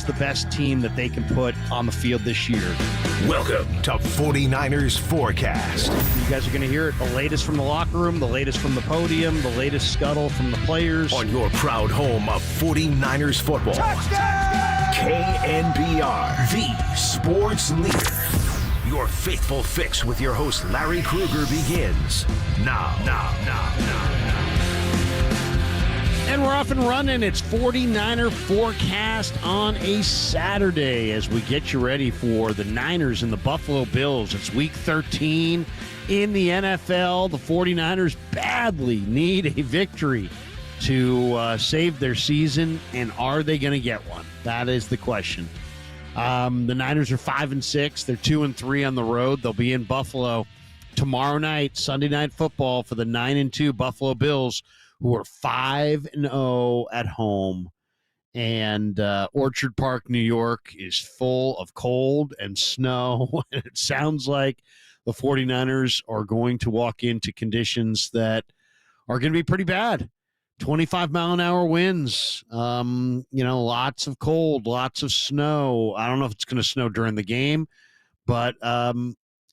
the best team that they can put on the field this year. Welcome to 49ers Forecast. You guys are going to hear it. The latest from the locker room, the latest from the podium, the latest scuttle from the players. On your proud home of 49ers football. Touchdown! KNBR, the sports leader. Your faithful fix with your host Larry Krueger begins now. And we're off and running. It's 49er Forecast on a Saturday as we get you ready for the Niners and the Buffalo Bills. It's week 13 in the NFL. The 49ers badly need a victory to save their season, and are they going to get one? That is the question. The Niners are 5-6. They're 2-3 on the road. They'll be in Buffalo tomorrow night, Sunday Night Football, for the 9-2 Buffalo Bills, who are 5-0 at home. And Orchard Park, New York is full of cold and snow. And it sounds like the 49ers are going to walk into conditions that are going to be pretty bad. 25-mile-an-hour winds, lots of cold, lots of snow. I don't know if it's going to snow during the game, but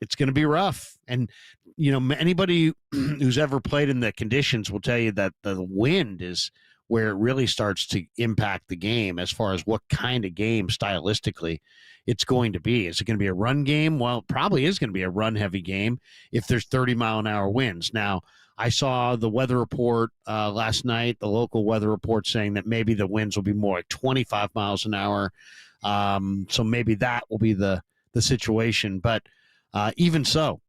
it's going to be rough. And, anybody who's ever played in the conditions will tell you that the wind is where it really starts to impact the game as far as what kind of game stylistically it's going to be. Is it going to be a run game? Well, it probably is going to be a run-heavy game if there's 30-mile-an-hour winds. Now, I saw the weather report last night, the local weather report saying that maybe the winds will be more like 25 miles an hour. So maybe that will be the situation. But even so,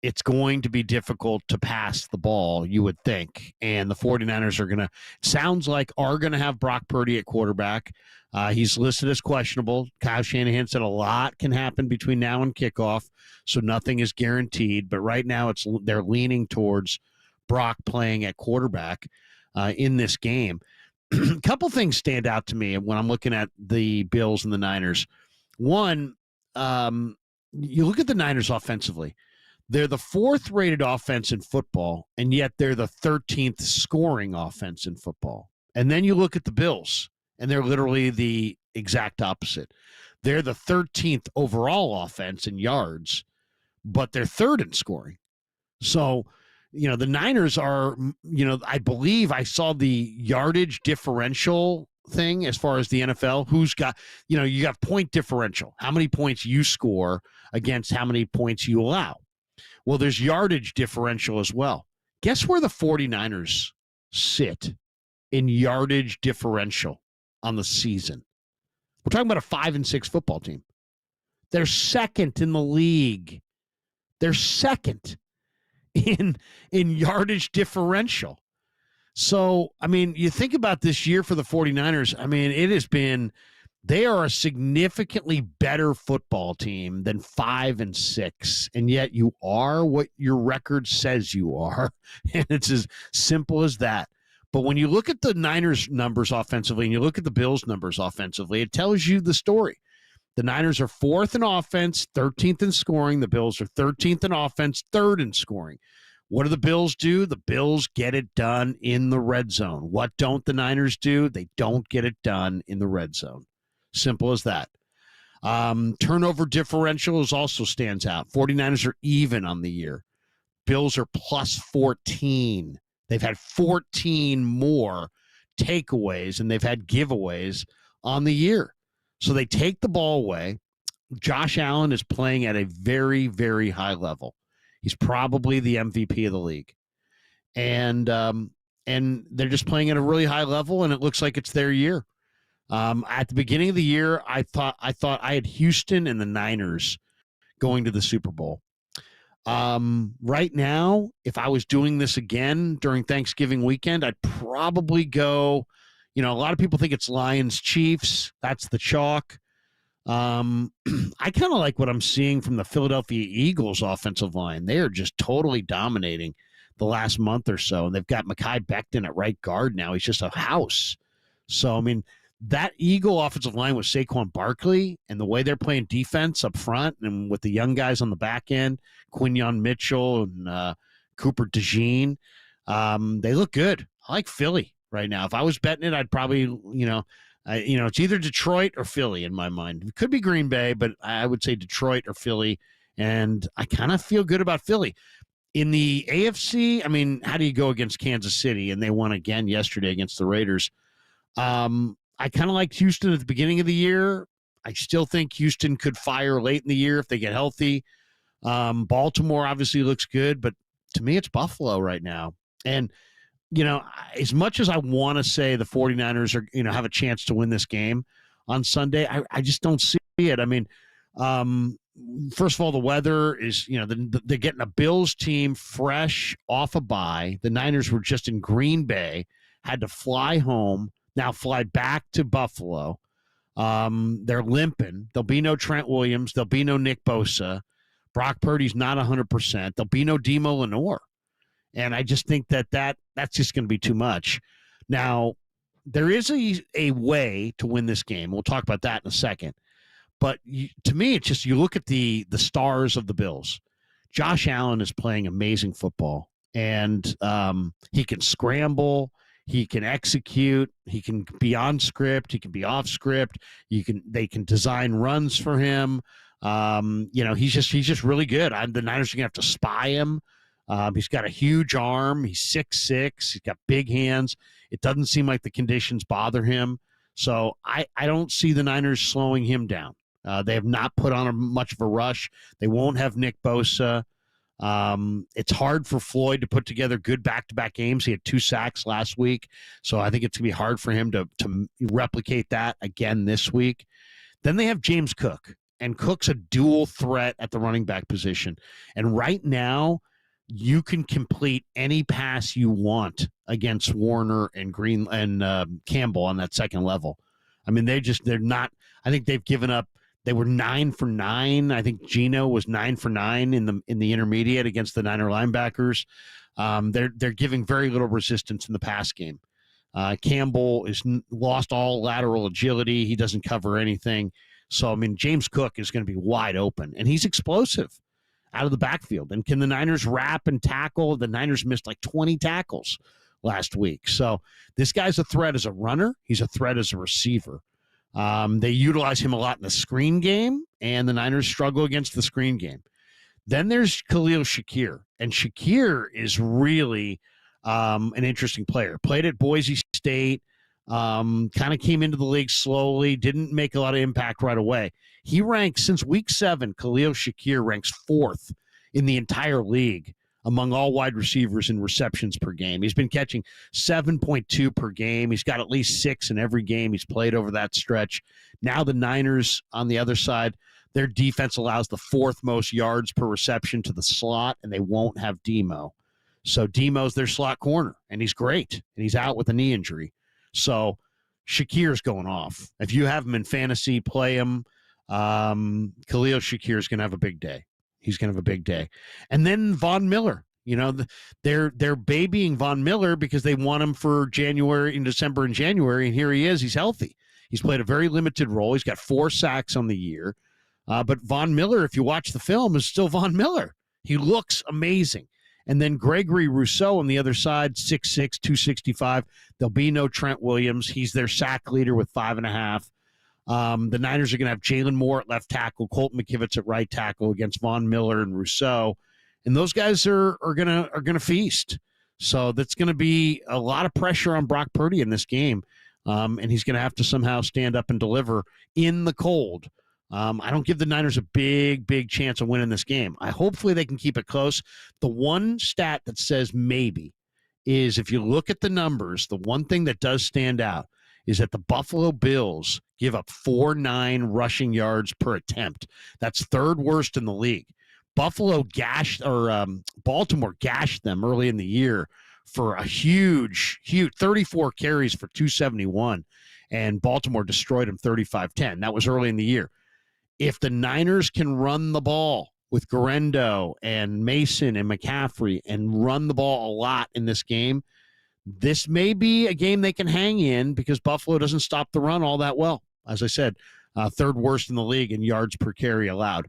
it's going to be difficult to pass the ball, you would think. And the 49ers are going to have Brock Purdy at quarterback. He's listed as questionable. Kyle Shanahan said a lot can happen between now and kickoff, so nothing is guaranteed. But right now they're leaning towards Brock playing at quarterback in this game. A couple things stand out to me when I'm looking at the Bills and the Niners. One, you look at the Niners offensively. They're the 4th rated offense in football, and yet they're the 13th scoring offense in football. And then you look at the Bills, and they're literally the exact opposite. They're the 13th overall offense in yards, but they're 3rd in scoring. So, the Niners are, I believe I saw the yardage differential thing as far as the NFL. Who's got, you got point differential, how many points you score against how many points you allow. Well, there's yardage differential as well. Guess where the 49ers sit in yardage differential on the season? We're talking about a 5-6 football team. They're 2nd in the league. They're 2nd in yardage differential. So, you think about this year for the 49ers. It has been, they are a significantly better football team than 5-6, and yet you are what your record says you are, and it's as simple as that. But when you look at the Niners numbers offensively and you look at the Bills numbers offensively, it tells you the story. The Niners are 4th in offense, 13th in scoring. The Bills are 13th in offense, 3rd in scoring. What do the Bills do? The Bills get it done in the red zone. What don't the Niners do? They don't get it done in the red zone. Simple as that. Turnover differential also stands out. 49ers are even on the year. Bills are plus 14. They've had 14 more takeaways, and they've had giveaways on the year. So they take the ball away. Josh Allen is playing at a very, very high level. He's probably the MVP of the league. And they're just playing at a really high level, and it looks like it's their year. At the beginning of the year, I thought I had Houston and the Niners going to the Super Bowl. Right now, if I was doing this again during Thanksgiving weekend, I'd probably go, a lot of people think it's Lions Chiefs. That's the chalk. I kind of like what I'm seeing from the Philadelphia Eagles offensive line. They are just totally dominating the last month or so. And they've got Mekhi Becton at right guard now. He's just a house. So, that Eagle offensive line with Saquon Barkley and the way they're playing defense up front and with the young guys on the back end, Quinyon Mitchell and Cooper DeJean, they look good. I like Philly right now. If I was betting it, I'd probably, It's either Detroit or Philly in my mind. It could be Green Bay, but I would say Detroit or Philly. And I kind of feel good about Philly. In the AFC, I mean, how do you go against Kansas City? And they won again yesterday against the Raiders. I kind of liked Houston at the beginning of the year. I still think Houston could fire late in the year if they get healthy. Baltimore obviously looks good, but to me, it's Buffalo right now. And, as much as I want to say the 49ers are, have a chance to win this game on Sunday, I just don't see it. I mean, first of all, the weather is, they're getting a Bills team fresh off a bye. The Niners were just in Green Bay, had to fly home, now fly back to Buffalo. They're limping. There'll be no Trent Williams. There'll be no Nick Bosa. Brock Purdy's not 100%. There'll be no Demo Lenore. And I just think that's just going to be too much. Now, there is a way to win this game. We'll talk about that in a second. But to me, it's just you look at the stars of the Bills. Josh Allen is playing amazing football, and he can scramble. He can execute. He can be on script. He can be off script. They can design runs for him. He's just really good. The Niners are gonna have to spy him. He's got a huge arm. He's 6'6". He's got big hands. It doesn't seem like the conditions bother him. So I don't see the Niners slowing him down. They have not put on much of a rush. They won't have Nick Bosa. It's hard for Floyd to put together good back-to-back games. He had 2 sacks last week, so I think it's going to be hard for him to replicate that again this week. Then they have James Cook, and Cook's a dual threat at the running back position. And right now, you can complete any pass you want against Warner and Green and Campbell on that second level. I mean, they're not. I think they've given up. They were 9 for 9. I think Geno was 9 for 9 in the intermediate against the Niner linebackers. They're giving very little resistance in the pass game. Campbell is lost all lateral agility. He doesn't cover anything. So I mean, James Cook is going to be wide open, and he's explosive out of the backfield. And can the Niners wrap and tackle? The Niners missed like 20 tackles last week. So this guy's a threat as a runner. He's a threat as a receiver. They utilize him a lot in the screen game, and the Niners struggle against the screen game. Then there's Khalil Shakir, and Shakir is really an interesting player. Played at Boise State, kind of came into the league slowly, didn't make a lot of impact right away. He ranks, since week 7, Khalil Shakir ranks 4th in the entire league among all wide receivers in receptions per game. He's been catching 7.2 per game. He's got at least 6 in every game he's played over that stretch. Now the Niners, on the other side, their defense allows the 4th most yards per reception to the slot, and they won't have Demo. So Demo's their slot corner, and he's great, and he's out with a knee injury. So Shakir's going off. If you have him in fantasy, play him. Khalil Shakir's going to have a big day. He's going to have a big day. And then Von Miller, they're babying Von Miller because they want him for December and January. And here he is. He's healthy. He's played a very limited role. He's got 4 sacks on the year. But Von Miller, if you watch the film, is still Von Miller. He looks amazing. And then Gregory Rousseau on the other side, 6'6", 265. There'll be no Trent Williams. He's their sack leader with 5.5. The Niners are going to have Jalen Moore at left tackle, Colton McKivitz at right tackle against Von Miller and Rousseau, and those guys are gonna feast. So that's going to be a lot of pressure on Brock Purdy in this game, and he's going to have to somehow stand up and deliver in the cold. I don't give the Niners a big chance of winning this game. Hopefully they can keep it close. The one stat that says maybe is if you look at the numbers, the one thing that does stand out is that the Buffalo Bills give up 4.9 rushing yards per attempt. That's 3rd worst in the league. Baltimore gashed them early in the year for a huge 34 carries for 271, and Baltimore destroyed them 35-10. That was early in the year. If the Niners can run the ball with Garendo and Mason and McCaffrey and run the ball a lot in this game, this may be a game they can hang in because Buffalo doesn't stop the run all that well. As I said, 3rd worst in the league in yards per carry allowed.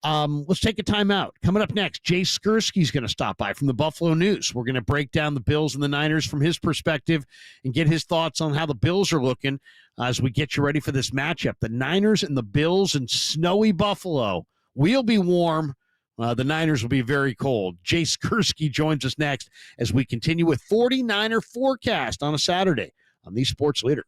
Let's take a timeout. Coming up next, Jay Skursky's going to stop by from the Buffalo News. We're going to break down the Bills and the Niners from his perspective and get his thoughts on how the Bills are looking as we get you ready for this matchup. The Niners and the Bills in snowy Buffalo. We'll be warm. The Niners will be very cold. Jay Skursky joins us next as we continue with 49er Forecast on a Saturday on the Sports Leader.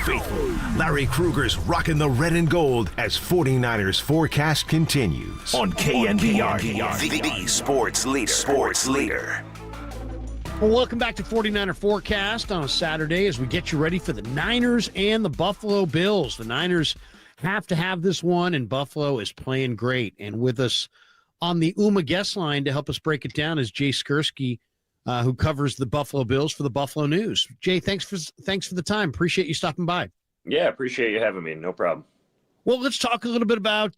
faithful. Larry Kruger's rocking the red and gold as 49ers forecast continues on KNBR, the sports leader. Sports leader. Well, welcome back to 49er Forecast on a Saturday as we get you ready for the Niners and the Buffalo Bills. The Niners have to have this one, and Buffalo is playing great. And with us on the UMA guest line to help us break it down is Jay Skursky, who covers the Buffalo Bills for the Buffalo News. Jay, thanks for the time. Appreciate you stopping by. Yeah, appreciate you having me. No problem. Well, let's talk a little bit about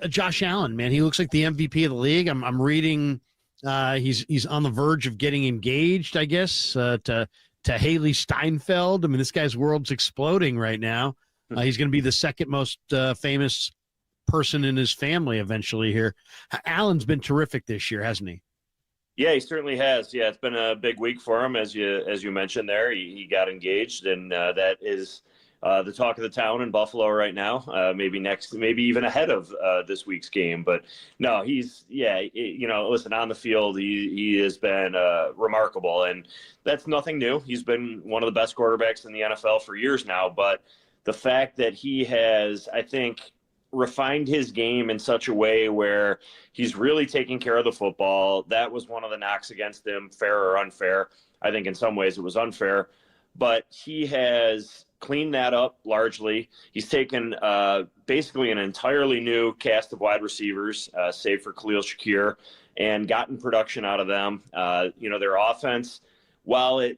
Josh Allen, man. He looks like the MVP of the league. I'm reading he's on the verge of getting engaged, I guess, to Haley Steinfeld. I mean, this guy's world's exploding right now. He's going to be the second most famous person in his family eventually here. Allen's been terrific this year, hasn't he? Yeah, he certainly has. Yeah, it's been a big week for him, as you mentioned there. He got engaged, and that is the talk of the town in Buffalo right now. Maybe even ahead of this week's game. But no, listen, on the field, he has been remarkable, and that's nothing new. He's been one of the best quarterbacks in the NFL for years now. But the fact that he has, I think, refined his game in such a way where he's really taking care of the football. That was one of the knocks against him, fair or unfair. I think in some ways it was unfair, but he has cleaned that up largely. He's taken basically an entirely new cast of wide receivers, save for Khalil Shakir, and gotten production out of them. Their offense, while it,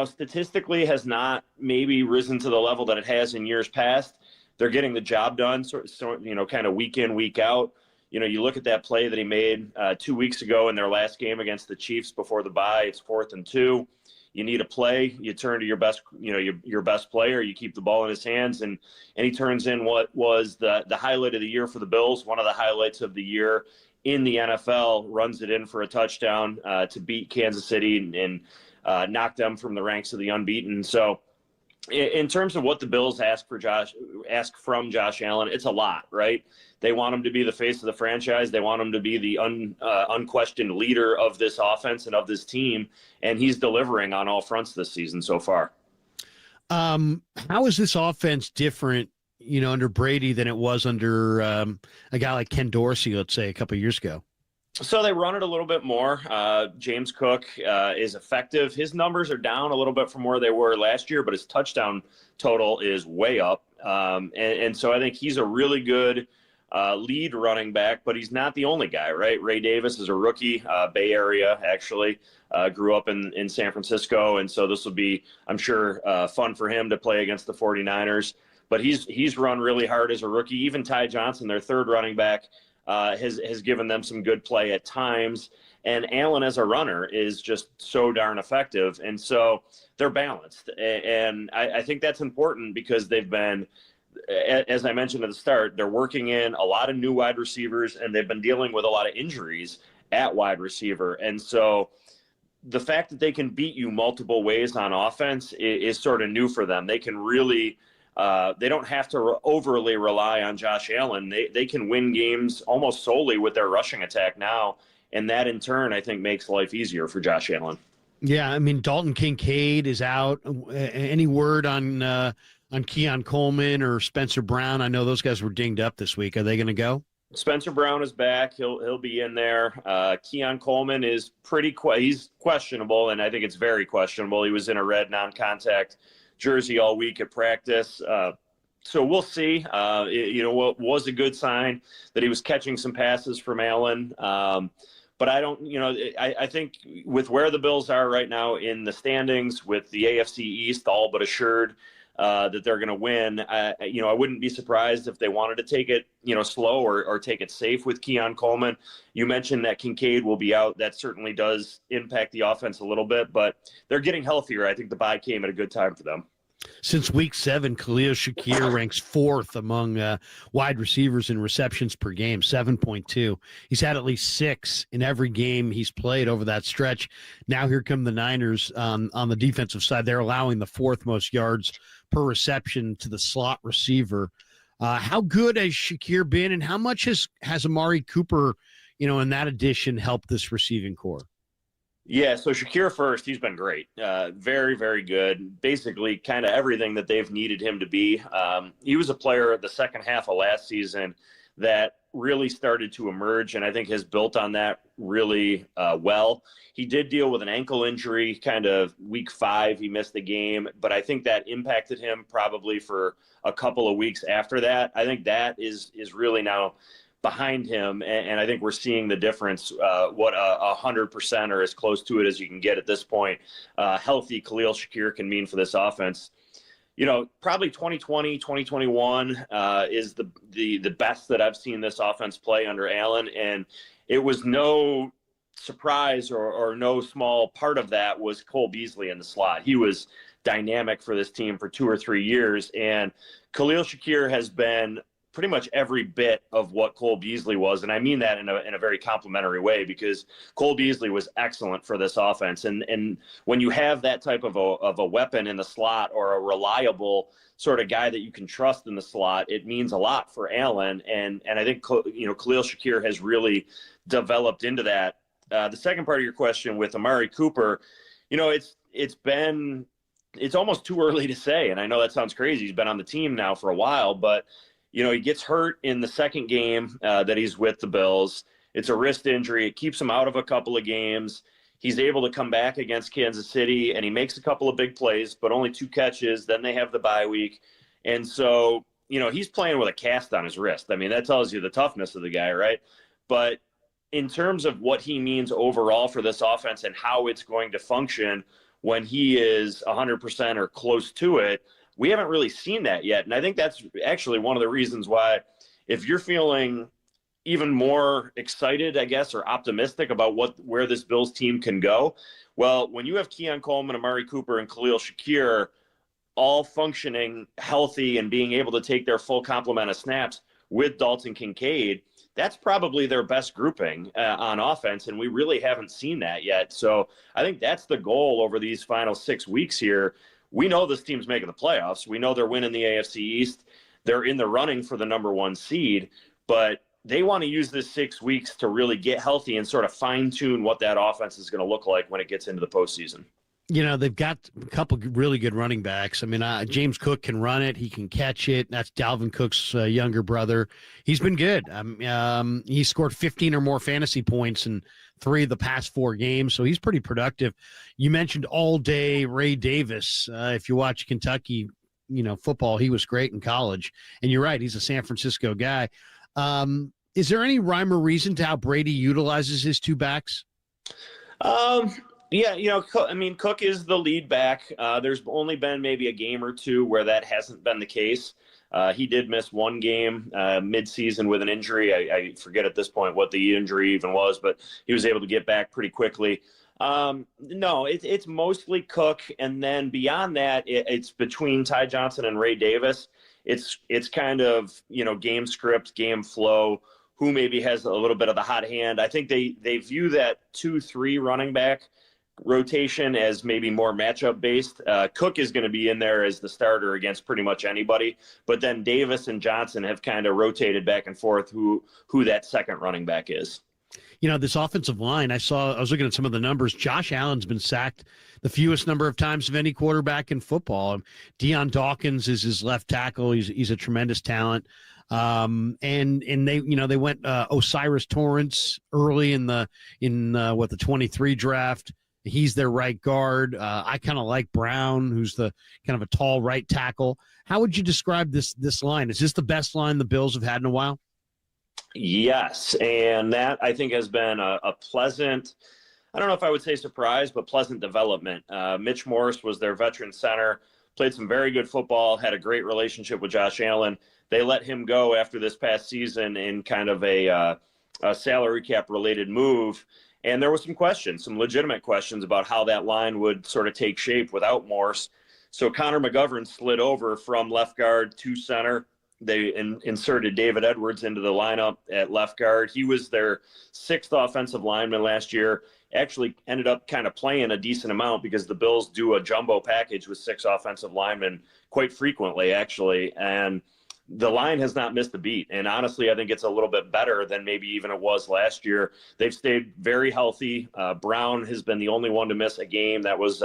statistically has not maybe risen to the level that it has in years past, they're getting the job done, kind of week in, week out. You look at that play that he made 2 weeks ago in their last game against the Chiefs before the bye. It's 4th and 2. You need a play. You turn to your best, your best player. You keep the ball in his hands, and he turns in what was the highlight of the year for the Bills, one of the highlights of the year in the NFL. Runs it in for a touchdown to beat Kansas City and knock them from the ranks of the unbeaten. So, in terms of what the Bills ask from Josh Allen, it's a lot, right? They want him to be the face of the franchise. They want him to be the unquestioned leader of this offense and of this team, and he's delivering on all fronts this season so far. How is this offense different, under Brady than it was under a guy like Ken Dorsey, let's say, a couple of years ago? So they run it a little bit more. James Cook is effective. His numbers are down a little bit from where they were last year, but his touchdown total is way up. And so I think he's a really good lead running back, but he's not the only guy, right? Ray Davis is a rookie, Bay Area, actually. Grew up in San Francisco, and so this will be, I'm sure, fun for him to play against the 49ers. But he's run really hard as a rookie. Even Ty Johnson, their third running back, has given them some good play at times. And Allen as a runner is just so darn effective. And so they're balanced. And I think that's important because they've been, as I mentioned at the start, they're working in a lot of new wide receivers, and they've been dealing with a lot of injuries at wide receiver. And so the fact that they can beat you multiple ways on offense is sort of new for them. They can really they don't have to overly rely on Josh Allen. They can win games almost solely with their rushing attack now, and that in turn I think makes life easier for Josh Allen. Yeah, I mean Dalton Kincaid is out. Any word on Keon Coleman or Spencer Brown? I know those guys were dinged up this week. Are they going to go? Spencer Brown is back. He'll be in there. Keon Coleman is he's questionable, and I think it's very questionable. He was in a red non-contact jersey all week at practice. So we'll see. What was a good sign that he was catching some passes from Allen. But I don't, I think with where the Bills are right now in the standings, with the AFC East all but assured that they're going to win, I wouldn't be surprised if they wanted to take it, slow or take it safe with Keon Coleman. You mentioned that Kincaid will be out. That certainly does impact the offense a little bit, but they're getting healthier. I think the bye came at a good time for them. Since week 7, Khalil Shakir ranks 4th among wide receivers in receptions per game, 7.2. He's had at least 6 in every game he's played over that stretch. Now here come the Niners on the defensive side. They're allowing the 4th most yards per reception to the slot receiver. How good has Shakir been, and how much has Amari Cooper, in that addition helped this receiving core? Yeah, so Shakir first, he's been great. Very, very good. Basically, kind of everything that they've needed him to be. He was a player the second half of last season that really started to emerge, and I think has built on that really well. He did deal with an ankle injury kind of week 5. He missed the game, but I think that impacted him probably for a couple of weeks after that. I think that is really now behind him, and I think we're seeing the difference, what 100% or as close to it as you can get at this point, healthy Khalil Shakir can mean for this offense. Probably 2020, 2021 is the best that I've seen this offense play under Allen, and it was no surprise or no small part of that was Cole Beasley in the slot. He was dynamic for this team for 2 or 3 years, and Khalil Shakir has been pretty much every bit of what Cole Beasley was. And I mean that in a very complimentary way, because Cole Beasley was excellent for this offense. And when you have that type of a weapon in the slot, or a reliable sort of guy that you can trust in the slot, it means a lot for Allen. And I think, Khalil Shakir has really developed into that. The second part of your question with Amari Cooper, it's almost too early to say. And I know that sounds crazy. He's been on the team now for a while, but he gets hurt in the second game that he's with the Bills. It's a wrist injury. It keeps him out of a couple of games. He's able to come back against Kansas City, and he makes a couple of big plays, but only 2 catches. Then they have the bye week. And so, he's playing with a cast on his wrist. I mean, that tells you the toughness of the guy, right? But in terms of what he means overall for this offense and how it's going to function when he is 100% or close to it, we haven't really seen that yet. And I think that's actually one of the reasons why, if you're feeling even more excited, I guess, or optimistic about where this Bills team can go, well, when you have Keon Coleman, Amari Cooper, and Khalil Shakir all functioning healthy and being able to take their full complement of snaps with Dalton Kincaid, that's probably their best grouping on offense, and we really haven't seen that yet. So I think that's the goal over these final 6 weeks here. We know this team's making the playoffs. We know they're winning the AFC East. They're in the running for the number 1 seed, but they want to use this 6 weeks to really get healthy and sort of fine-tune what that offense is going to look like when it gets into the postseason. They've got a couple really good running backs. I mean, James Cook can run it. He can catch it. That's Dalvin Cook's younger brother. He's been good. He scored 15 or more fantasy points in 3 of the past 4 games, so he's pretty productive. You mentioned all day Ray Davis. If you watch Kentucky, football, he was great in college. And you're right, he's a San Francisco guy. Is there any rhyme or reason to how Brady utilizes his 2 backs? Yeah, Cook is the lead back. There's only been maybe a game or 2 where that hasn't been the case. He did miss 1 game mid-season with an injury. I forget at this point what the injury even was, but he was able to get back pretty quickly. No, it's mostly Cook, and then beyond that, it's between Ty Johnson and Ray Davis. It's kind of, game script, game flow, who maybe has a little bit of the hot hand. I think they view that 2-3 running back rotation as maybe more matchup based. Cook is going to be in there as the starter against pretty much anybody, but then Davis and Johnson have kind of rotated back and forth who that second running back is. This offensive line, I was looking at some of the numbers. Josh Allen's been sacked the fewest number of times of any quarterback in football. Deion Dawkins is his left tackle. He's a tremendous talent. And they went Osiris Torrance early in the 23 draft. He's their right guard. I kind of like Brown, who's the kind of a tall right tackle. How would you describe this line? Is this the best line the Bills have had in a while? Yes, and that I think has been a pleasant, I don't know if I would say surprise, but pleasant development. Mitch Morse was their veteran center, played some very good football, had a great relationship with Josh Allen. They let him go after this past season in kind of a salary cap related move. And there was some legitimate questions about how that line would sort of take shape without Morse. So Connor McGovern slid over from left guard to center. They inserted David Edwards into the lineup at left guard. He was their 6th offensive lineman last year. Actually ended up kind of playing a decent amount because the Bills do a jumbo package with 6 offensive linemen quite frequently, actually. And the line has not missed a beat. And honestly, I think it's a little bit better than maybe even it was last year. They've stayed very healthy. Brown has been the only one to miss a game. That was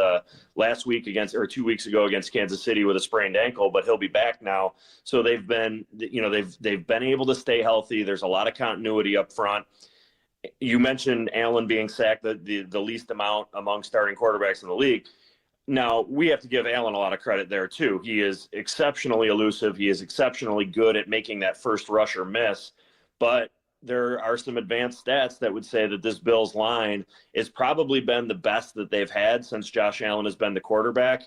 last week or 2 weeks ago against Kansas City with a sprained ankle, but he'll be back now. So they've been able to stay healthy. There's a lot of continuity up front. You mentioned Allen being sacked the least amount among starting quarterbacks in the league. Now, we have to give Allen a lot of credit there, too. He is exceptionally elusive. He is exceptionally good at making that first rusher miss. But there are some advanced stats that would say that this Bills line has probably been the best that they've had since Josh Allen has been the quarterback.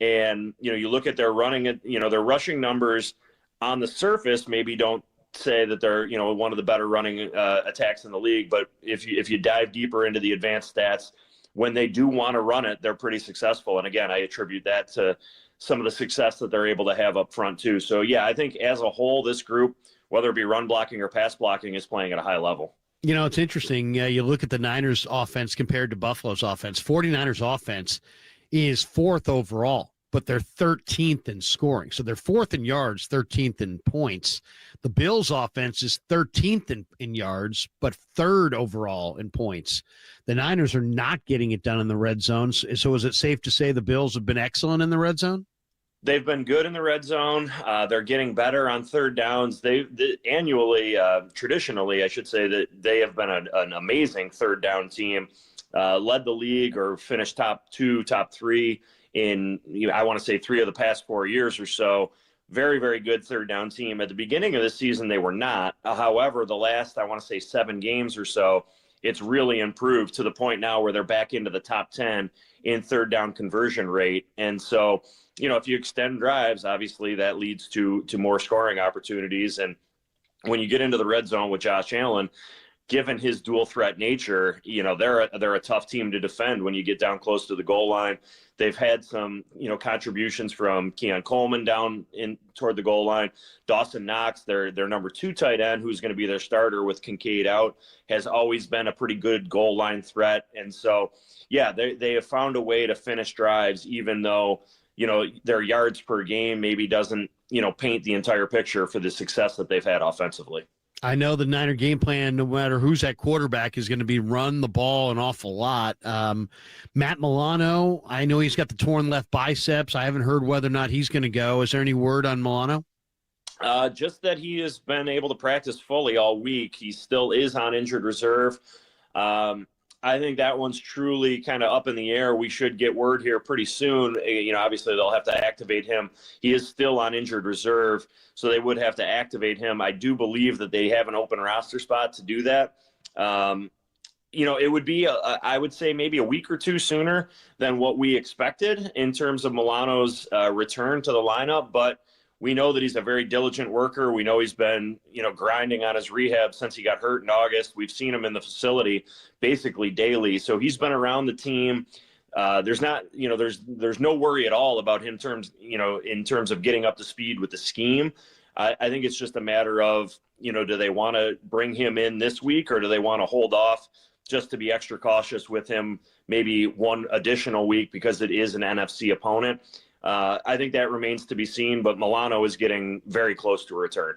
And, you look at their their rushing numbers on the surface maybe don't say that they're, one of the better running attacks in the league. But if you dive deeper into the advanced stats, when they do want to run it, they're pretty successful. And again, I attribute that to some of the success that they're able to have up front too. So yeah, I think as a whole, this group, whether it be run blocking or pass blocking, is playing at a high level. It's interesting. You look at the Niners offense compared to Buffalo's offense. 49ers offense is 4th overall, but they're 13th in scoring. So they're 4th in yards, 13th in points. The Bills offense is 13th in yards, but 3rd overall in points. The Niners are not getting it done in the red zone. So is it safe to say the Bills have been excellent in the red zone? They've been good in the red zone. They're getting better on third downs. Traditionally, I should say that they have been an amazing third down team, led the league or finished top 2, top 3 in, I want to say 3 of the past 4 years or so. Very, very good third down team. At the beginning of the season, they were not. However, the last, I want to say 7 games or so, it's really improved to the point now where they're back into the top 10 in third down conversion rate. And so, if you extend drives, obviously that leads to more scoring opportunities. And when you get into the red zone with Josh Allen, given his dual threat nature, they're a tough team to defend when you get down close to the goal line. They've had some, contributions from Keon Coleman down in toward the goal line. Dawson Knox, their number 2 tight end, who's going to be their starter with Kincaid out, has always been a pretty good goal line threat. And so, yeah, they have found a way to finish drives, even though, their yards per game maybe doesn't, paint the entire picture for the success that they've had offensively. I know the Niner game plan, no matter who's at quarterback, is going to be run the ball an awful lot. Matt Milano, I know he's got the torn left biceps. I haven't heard whether or not he's going to go. Is there any word on Milano? Just that he has been able to practice fully all week. He still is on injured reserve. I think that one's truly kind of up in the air. We should get word here pretty soon. Obviously they'll have to activate him. He is still on injured reserve, so they would have to activate him. I do believe that they have an open roster spot to do that. It would be, I would say, maybe a week or 2 sooner than what we expected in terms of Milano's return to the lineup. But we know that he's a very diligent worker. We know he's been, grinding on his rehab since he got hurt in August. We've seen him in the facility basically daily. So he's been around the team. There's not, there's no worry at all about him in terms of getting up to speed with the scheme. I think it's just a matter of, do they want to bring him in this week, or do they want to hold off just to be extra cautious with him maybe one additional week because it is an NFC opponent? I think that remains to be seen, but Milano is getting very close to a return.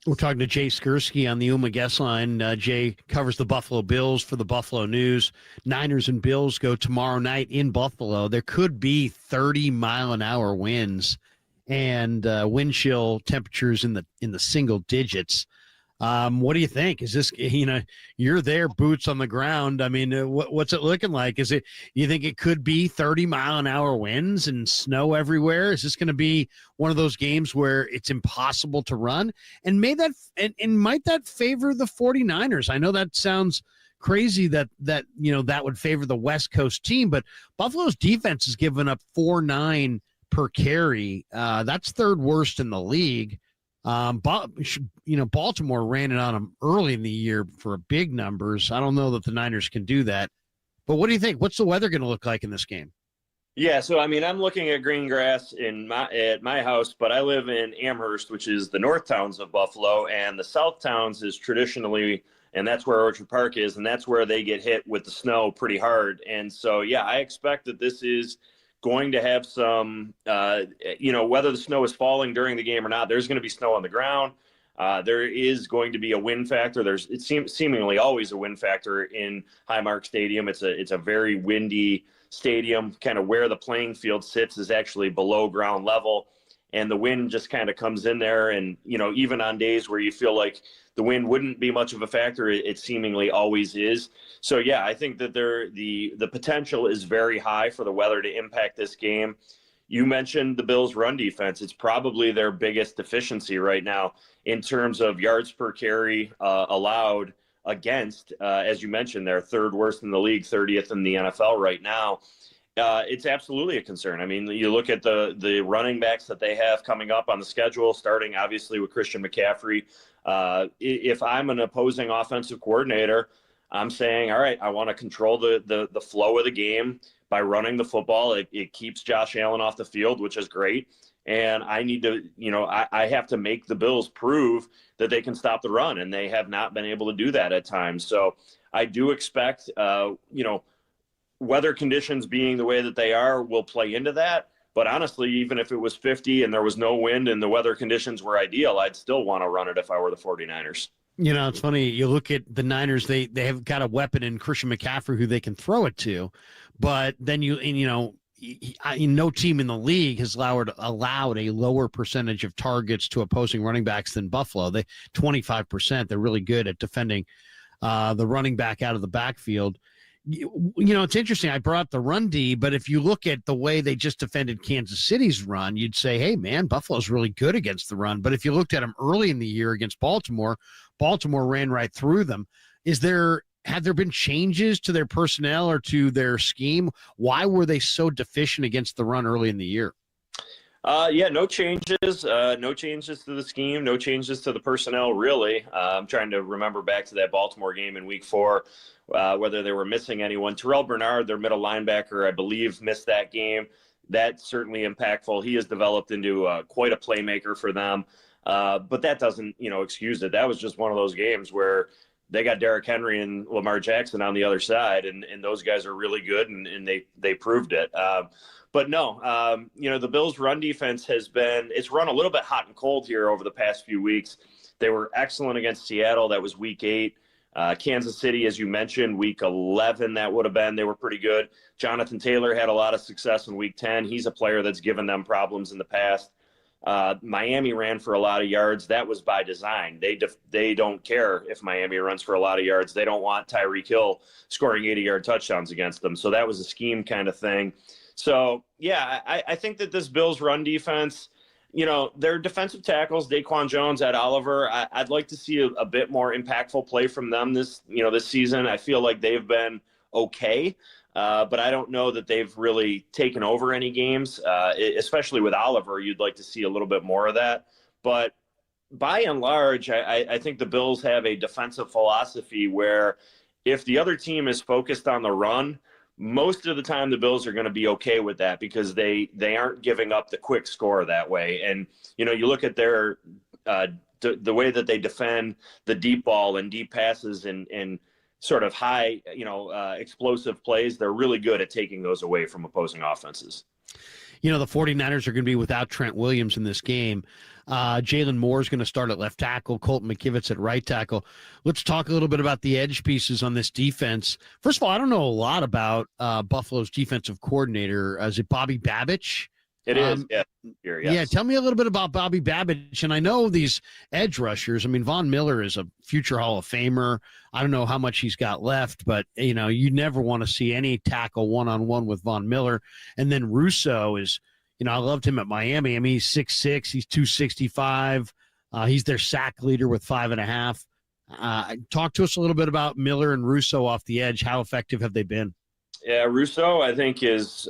We're talking to Jay Skursky on the UMA guest line. Jay covers the Buffalo Bills for the Buffalo News. Niners and Bills go tomorrow night in Buffalo. There could be 30-mile-an-hour winds and wind chill temperatures in the single digits. What do you think? Is this, you're there, boots on the ground. I mean, what's it looking like? You think it could be 30-mile-an-hour winds and snow everywhere? Is this going to be one of those games where it's impossible to run? And might that favor the 49ers? I know that sounds crazy that would favor the West Coast team, but Buffalo's defense has given up 4.9 per carry. That's 3rd worst in the league. Baltimore ran it on them early in the year for big numbers. I don't know that the Niners can do that. But what do you think? What's the weather going to look like in this game? Yeah, so I'm looking at green grass at my house, but I live in Amherst, which is the north towns of Buffalo, and the south towns is traditionally, and that's where Orchard Park is, and that's where they get hit with the snow pretty hard. And so, yeah, I expect that this is going to have some, whether the snow is falling during the game or not, there's going to be snow on the ground. There is going to be a wind factor. It seems seemingly always a wind factor in Highmark Stadium. It's a very windy stadium. Kind of where the playing field sits is actually below ground level, and the wind just kind of comes in there. And even on days where you feel like the wind wouldn't be much of a factor, it seemingly always is. So yeah, I think that the potential is very high for the weather to impact this game. You mentioned the Bills' run defense. It's probably their biggest deficiency right now in terms of yards per carry allowed against, as you mentioned, they're third worst in the league, 30th in the NFL right now. It's absolutely a concern. I mean, you look at the running backs that they have coming up on the schedule, starting obviously with Christian McCaffrey. If I'm an opposing offensive coordinator, I'm saying, all right, I want to control the flow of the game by running the football. It keeps Josh Allen off the field, which is great. And I need to, I have to make the Bills prove that they can stop the run, and they have not been able to do that at times. So I do expect, weather conditions being the way that they are will play into that. But honestly, even if it was 50 and there was no wind and the weather conditions were ideal, I'd still want to run it if I were the 49ers. It's funny. You look at the Niners; they have got a weapon in Christian McCaffrey who they can throw it to, but then no team in the league has allowed a lower percentage of targets to opposing running backs than Buffalo. They 25%. They're really good at defending the running back out of the backfield. It's interesting. I brought up the run D, but if you look at the way they just defended Kansas City's run, you'd say, hey, man, Buffalo's really good against the run. But if you looked at them early in the year against Baltimore ran right through them. Have there been changes to their personnel or to their scheme? Why were they so deficient against the run early in the year? No changes. No changes to the scheme. No changes to the personnel, really. I'm trying to remember back to that Baltimore game in Week 4, whether they were missing anyone. Terrell Bernard, their middle linebacker, I believe, missed that game. That's certainly impactful. He has developed into quite a playmaker for them. But that doesn't, excuse it. That was just one of those games where they got Derrick Henry and Lamar Jackson on the other side, and those guys are really good, and they proved it. But no, the Bills' run defense it's run a little bit hot and cold here over the past few weeks. They were excellent against Seattle. That was Week 8. Kansas City, as you mentioned, Week 11, that would have been. They were pretty good. Jonathan Taylor had a lot of success in Week 10. He's a player that's given them problems in the past. Miami ran for a lot of yards. That was by design. They don't care if Miami runs for a lot of yards. They don't want Tyreek Hill scoring 80-yard touchdowns against them. So that was a scheme kind of thing. So, yeah, I think that this Bills run defense, their defensive tackles, Daquan Jones, Ed Oliver, I'd like to see a bit more impactful play from them this season. I feel like they've been okay. But I don't know that they've really taken over any games, especially with Oliver. You'd like to see a little bit more of that. But by and large, I think the Bills have a defensive philosophy where if the other team is focused on the run, most of the time the Bills are going to be okay with that because they aren't giving up the quick score that way. And, you look at their the way that they defend the deep ball and deep passes and sort of high, explosive plays. They're really good at taking those away from opposing offenses. The 49ers are going to be without Trent Williams in this game. Jalen Moore is going to start at left tackle, Colton McKivitz at right tackle. Let's talk a little bit about the edge pieces on this defense. First of all, I don't know a lot about Buffalo's defensive coordinator. Is it Bobby Babich? It is, yeah. Yes. Yeah, tell me a little bit about Bobby Babich. And I know these edge rushers. I mean, Von Miller is a future Hall of Famer. I don't know how much he's got left, but, you never want to see any tackle one-on-one with Von Miller. And then Russo is, I loved him at Miami. I mean, he's 6'6", he's 265. He's their sack leader with 5.5. Talk to us a little bit about Miller and Russo off the edge. How effective have they been? Yeah, Russo, I think, is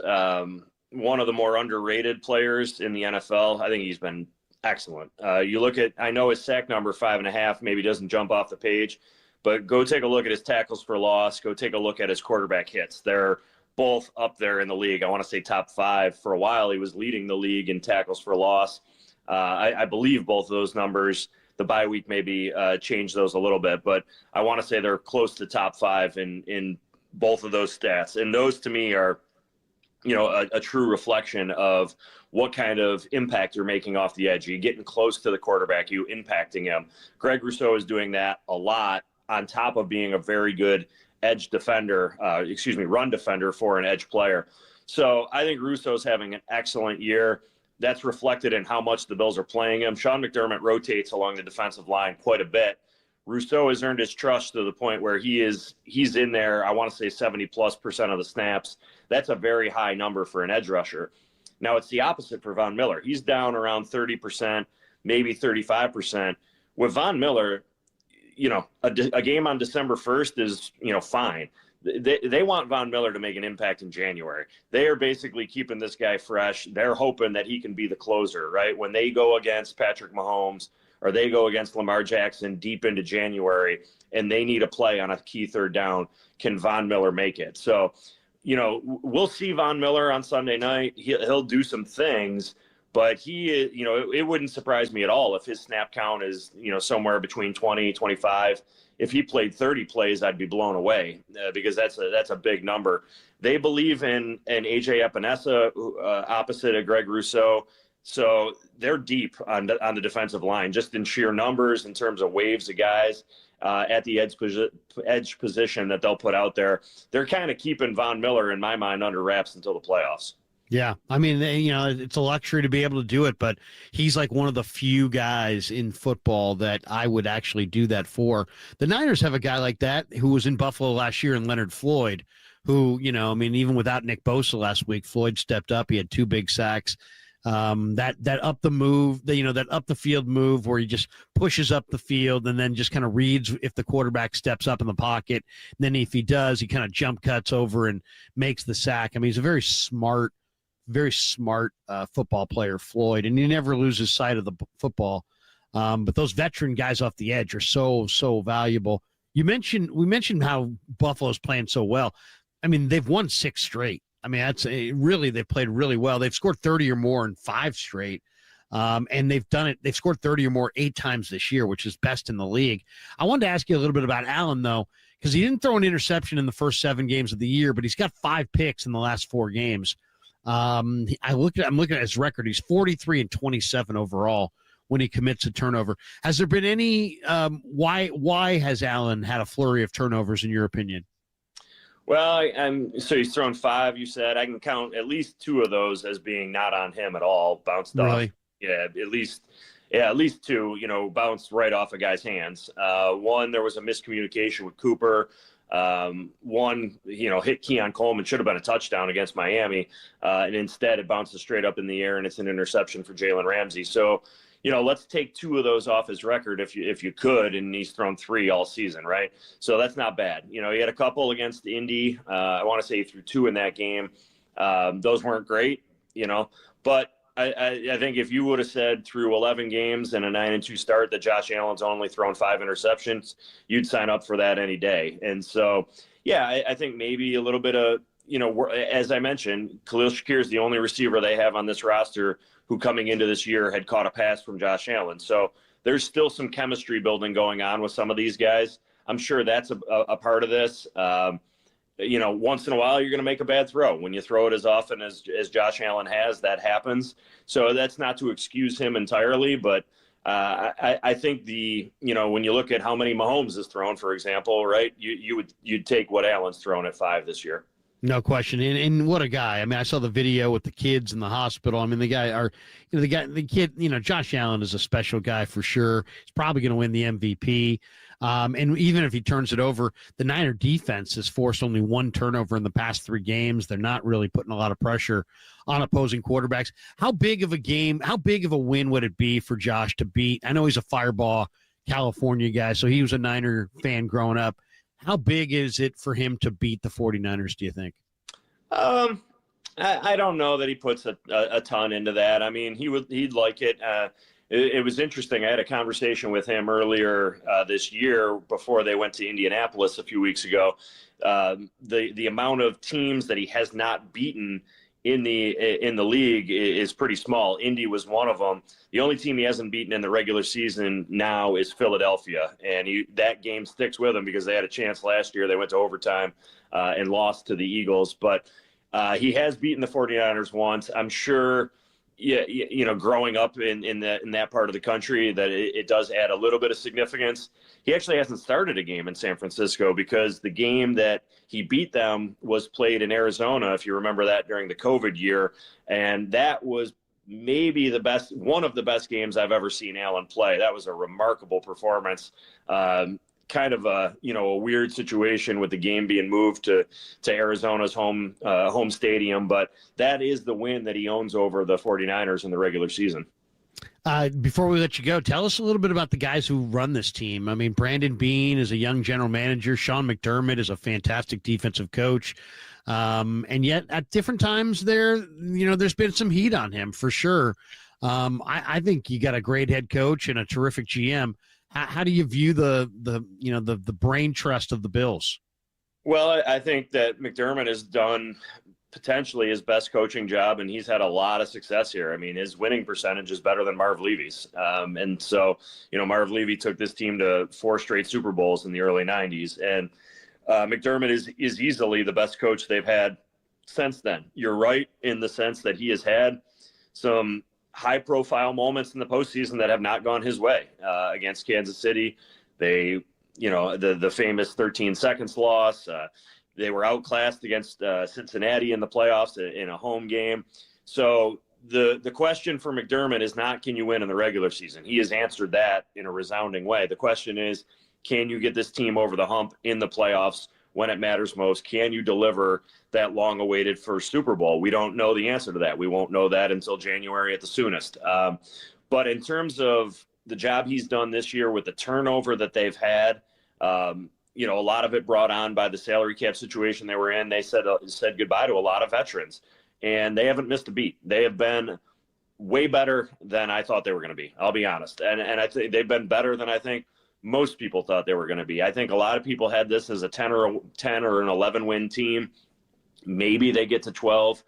one of the more underrated players in the NFL. I think he's been excellent. You look at, I know his sack number 5.5 maybe doesn't jump off the page, but go take a look at his tackles for loss. Go take a look at his quarterback hits. They're both up there in the league. I want to say top 5. For a while, he was leading the league in tackles for loss. I believe both of those numbers, the bye week maybe changed those a little bit, but I want to say they're close to top 5 in both of those stats. And those to me are a true reflection of what kind of impact you're making off the edge. You're getting close to the quarterback, you impacting him. Greg Rousseau is doing that a lot on top of being a very good run defender for an edge player. So I think Rousseau's having an excellent year. That's reflected in how much the Bills are playing him. Sean McDermott rotates along the defensive line quite a bit. Rousseau has earned his trust to the point where he's in there, I want to say 70+% of the snaps. That's a very high number for an edge rusher. Now it's the opposite for Von Miller. He's down around 30%, maybe 35%. With Von Miller, a game on December 1st is, fine. They want Von Miller to make an impact in January. They are basically keeping this guy fresh. They're hoping that he can be the closer, right? When they go against Patrick Mahomes or they go against Lamar Jackson deep into January and they need a play on a key third down, can Von Miller make it? So, we'll see Von Miller on Sunday night. He'll do some things, but it wouldn't surprise me at all if his snap count is, somewhere between 20, 25. If he played 30 plays, I'd be blown away because that's a big number. They believe in A.J. Epinesa opposite of Greg Rousseau. So they're deep on the defensive line, just in sheer numbers in terms of waves of guys at the edge position that they'll put out there. They're kind of keeping Von Miller, in my mind, under wraps until the playoffs. Yeah, I mean, it's a luxury to be able to do it, but he's like one of the few guys in football that I would actually do that for. The Niners have a guy like that who was in Buffalo last year, in Leonard Floyd, who, even without Nick Bosa last week, Floyd stepped up. He had 2 big sacks. That up the move, that up the field move where he just pushes up the field and then just kind of reads if the quarterback steps up in the pocket. And then if he does, he kind of jump cuts over and makes the sack. I mean, he's a very smart football player, Floyd, and he never loses sight of the football. But those veteran guys off the edge are so valuable. We mentioned how Buffalo's playing so well. I mean, they've won 6 straight. I mean, they've played really well. They've scored 30 or more in 5 straight. And they've done it. They've scored 30 or more 8 times this year, which is best in the league. I wanted to ask you a little bit about Allen, though, because he didn't throw an interception in the first 7 games of the year, but he's got 5 picks in the last 4 games. I'm looking at his record. He's 43-27 overall when he commits a turnover. Has there been any why has Allen had a flurry of turnovers in your opinion? Well, so he's thrown 5, you said. I can count at least 2 of those as being not on him at all, bounced really? off. Yeah, at least 2, bounced right off a guy's hands. One, there was a miscommunication with Cooper. One, hit Keon Coleman, should have been a touchdown against Miami. And instead it bounces straight up in the air and it's an interception for Jalen Ramsey. So, let's take 2 of those off his record if you could, and he's thrown 3 all season, right? So that's not bad. He had a couple against Indy. I want to say he threw 2 in that game. Those weren't great, but I think if you would have said through 11 games and a 9-2 start that Josh Allen's only thrown 5 interceptions, you'd sign up for that any day. And so, yeah, I think maybe a little bit of, as I mentioned, Khalil Shakir is the only receiver they have on this roster who coming into this year had caught a pass from Josh Allen. So there's still some chemistry building going on with some of these guys. I'm sure that's a part of this. Once in a while, you're going to make a bad throw. When you throw it as often as Josh Allen has, that happens. So that's not to excuse him entirely, but I think when you look at how many Mahomes has thrown, for example, right, you'd take what Allen's thrown at 5 this year. No question. And what a guy. I mean, I saw the video with the kids in the hospital. I mean, the kid, Josh Allen is a special guy for sure. He's probably going to win the MVP. And even if he turns it over, the Niner defense has forced only 1 turnover in the past 3 games. They're not really putting a lot of pressure on opposing quarterbacks. How big of a win would it be for Josh to beat? I know he's a Fireball, California guy, so he was a Niner fan growing up. How big is it for him to beat the 49ers, do you think? I don't know that he puts a ton into that. I mean, he'd like it. It was interesting. I had a conversation with him earlier this year before they went to Indianapolis a few weeks ago. The amount of teams that he has not beaten in the league is pretty small. Indy was one of them. The only team he hasn't beaten in the regular season now is Philadelphia, and that game sticks with him because they had a chance last year. They went to overtime and lost to the Eagles. But He has beaten the 49ers once. I'm sure, growing up in that part of the country, that it does add a little bit of significance. He actually hasn't started a game in San Francisco because the game that he beat them was played in Arizona, if you remember that, during the COVID year. And that was maybe one of the best games I've ever seen Allen play. That was a remarkable performance. Kind of a weird situation with the game being moved to Arizona's home stadium, but that is the win that he owns over the 49ers in the regular season. Before we let you go, tell us a little bit about the guys who run this team. I mean, Brandon Beane is a young general manager. Sean McDermott is a fantastic defensive coach. And yet at different times there's been some heat on him for sure. I think you got a great head coach and a terrific GM. How do you view the brain trust of the Bills? Well, I think that McDermott has done potentially his best coaching job, and he's had a lot of success here. I mean, his winning percentage is better than Marv Levy's. And so, Marv Levy took this team to 4 straight Super Bowls in the early 90s. And McDermott is easily the best coach they've had since then. You're right in the sense that he has had some high-profile moments in the postseason that have not gone his way. Against Kansas City, they, the famous 13 seconds loss. They were outclassed against Cincinnati in the playoffs in a home game. So the question for McDermott is not, can you win in the regular season? He has answered that in a resounding way. The question is, can you get this team over the hump in the playoffs when it matters most? Can you deliver that long-awaited first Super Bowl? We don't know the answer to that. We won't know that until January at the soonest. But in terms of the job he's done this year with the turnover that they've had, a lot of it brought on by the salary cap situation they were in. They said goodbye to a lot of veterans, and they haven't missed a beat. They have been way better than I thought they were going to be. I'll be honest. And I think they've been better than I think most people thought they were going to be. I think a lot of people had this as a 10 or an 11 win team. Maybe they get to 12.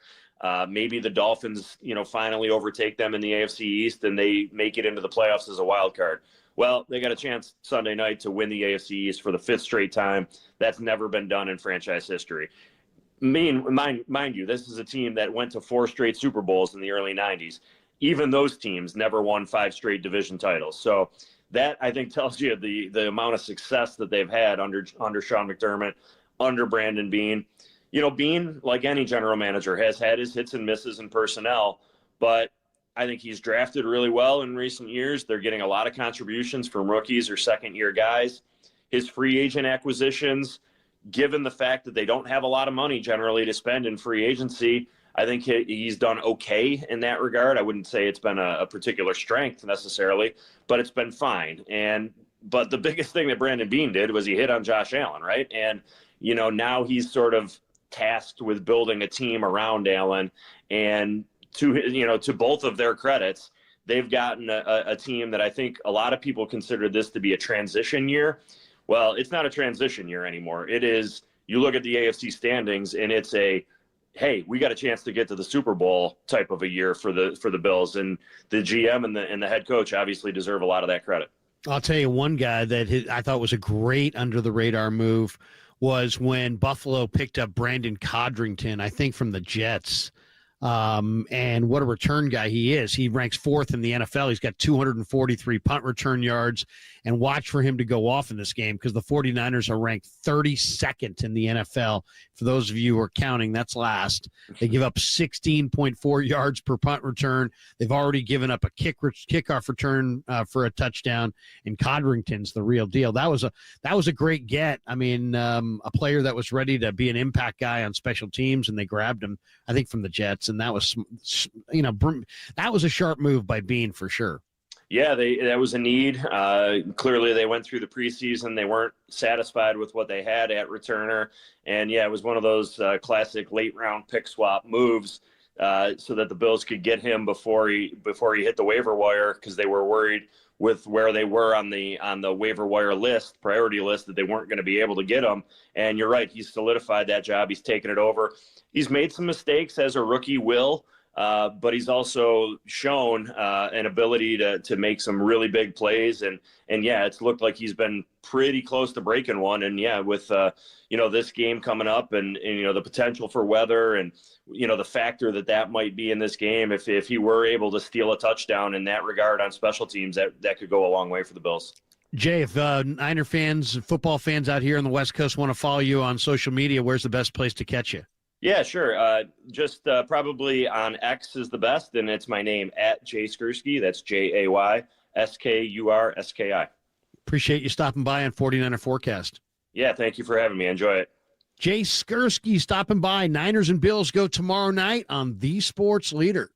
Maybe the Dolphins, finally overtake them in the AFC East and they make it into the playoffs as a wild card. Well, they got a chance Sunday night to win the AFC East for the 5th straight time. That's never been done in franchise history. Mind you, this is a team that went to 4 straight Super Bowls in the early 90s. Even those teams never won 5 straight division titles. So that, I think, tells you the amount of success that they've had under Sean McDermott, under Brandon Beane. Beane, like any general manager, has had his hits and misses in personnel, but I think he's drafted really well in recent years. They're getting a lot of contributions from rookies or second-year guys. His free agent acquisitions, given the fact that they don't have a lot of money generally to spend in free agency, I think he's done okay in that regard. I wouldn't say it's been a particular strength necessarily, but it's been fine. But the biggest thing that Brandon Beane did was he hit on Josh Allen, right? And, now he's sort of tasked with building a team around Allen. And to both of their credits, they've gotten a team that I think a lot of people consider this to be a transition year. Well, it's not a transition year anymore. It is, you look at the AFC standings and it's hey, we got a chance to get to the Super Bowl type of a year for the Bills, and the GM and the head coach obviously deserve a lot of that credit. I'll tell you one guy that I thought was a great under the radar move was when Buffalo picked up Brandon Codrington, I think from the Jets. And what a return guy he is. He ranks 4th in the NFL. He's got 243 punt return yards, and watch for him to go off in this game because the 49ers are ranked 32nd in the NFL. For those of you who are counting, that's last. They give up 16.4 yards per punt return. They've already given up a kickoff return for a touchdown, and Codrington's the real deal. That was a great get. I mean, a player that was ready to be an impact guy on special teams, and they grabbed him, I think, from the Jets. And that was, that was a sharp move by Beane for sure. Yeah, that was a need. Clearly, they went through the preseason. They weren't satisfied with what they had at returner. And, yeah, it was one of those classic late-round pick swap moves so that the Bills could get him before he hit the waiver wire, because they were worried with where they were on the waiver wire list, priority list, that they weren't going to be able to get him. And you're right, he's solidified that job. He's taken it over. He's made some mistakes, as a rookie will. but he's also shown an ability to make some really big plays. And yeah, it's looked like he's been pretty close to breaking one. And yeah, with, this game coming up and the potential for weather and, the factor that might be in this game, if he were able to steal a touchdown in that regard on special teams, that could go a long way for the Bills. Jay, if Niner fans, football fans out here on the West Coast want to follow you on social media, where's the best place to catch you? Yeah, sure. Just probably on X is the best, and it's my name, @JaySkursky. That's JaySkurski. Appreciate you stopping by on 49er Forecast. Yeah, thank you for having me. Enjoy it. Jay Skursky stopping by. Niners and Bills go tomorrow night on The Sports Leader.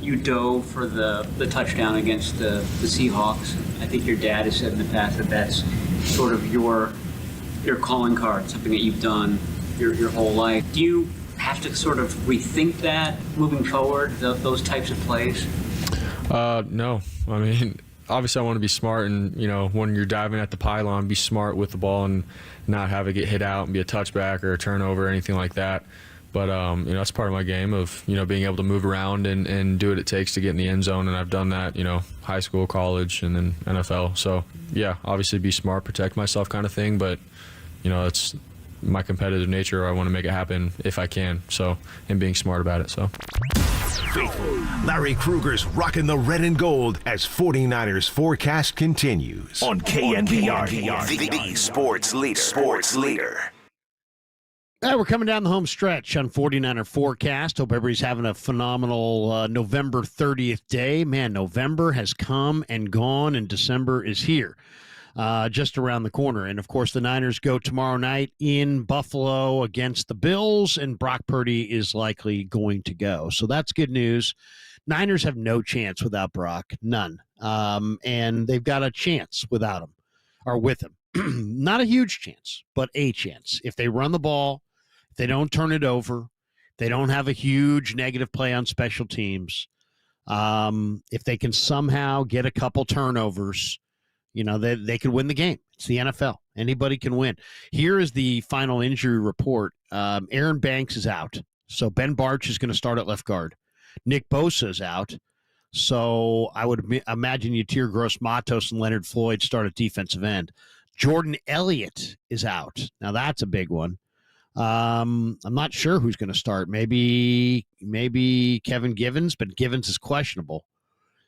you dove for the touchdown against the Seahawks. I think your dad has said in the past that that's sort of your calling card, something that you've done your whole life. Do you have to sort of rethink that moving forward, those types of plays? No. I mean, obviously I want to be smart, and, when you're diving at the pylon, be smart with the ball and not have it get hit out and be a touchback or a turnover or anything like that. But, that's part of my game of, being able to move around and do what it takes to get in the end zone. And I've done that, high school, college, and then NFL. So, yeah, obviously be smart, protect myself kind of thing. But, it's my competitive nature. I want to make it happen if I can. So, and being smart about it. So. Faithful Larry Krueger's rocking the red and gold as 49ers forecast continues on KNBR, the sports leader. We're coming down the home stretch on 49er forecast. Hope everybody's having a phenomenal November 30th day. Man, November has come and gone, and December is here, just around the corner. And, of course, the Niners go tomorrow night in Buffalo against the Bills, and Brock Purdy is likely going to go. So that's good news. Niners have no chance without Brock, none. And they've got a chance without him, or with him. Not a huge chance, but a chance. If they run the ball, if they don't turn it over, they don't have a huge negative play on special teams, if they can somehow get a couple turnovers, they could win the game. It's the NFL. Anybody can win. Here is the final injury report. Aaron Banks is out, so Ben Barch is going to start at left guard. Nick Bosa is out, so I would imagine Yatir Gross-Matos and Leonard Floyd start at defensive end. Jordan Elliott is out. Now, that's a big one. I'm not sure who's going to start. Maybe Kevin Givens, but Givens is questionable.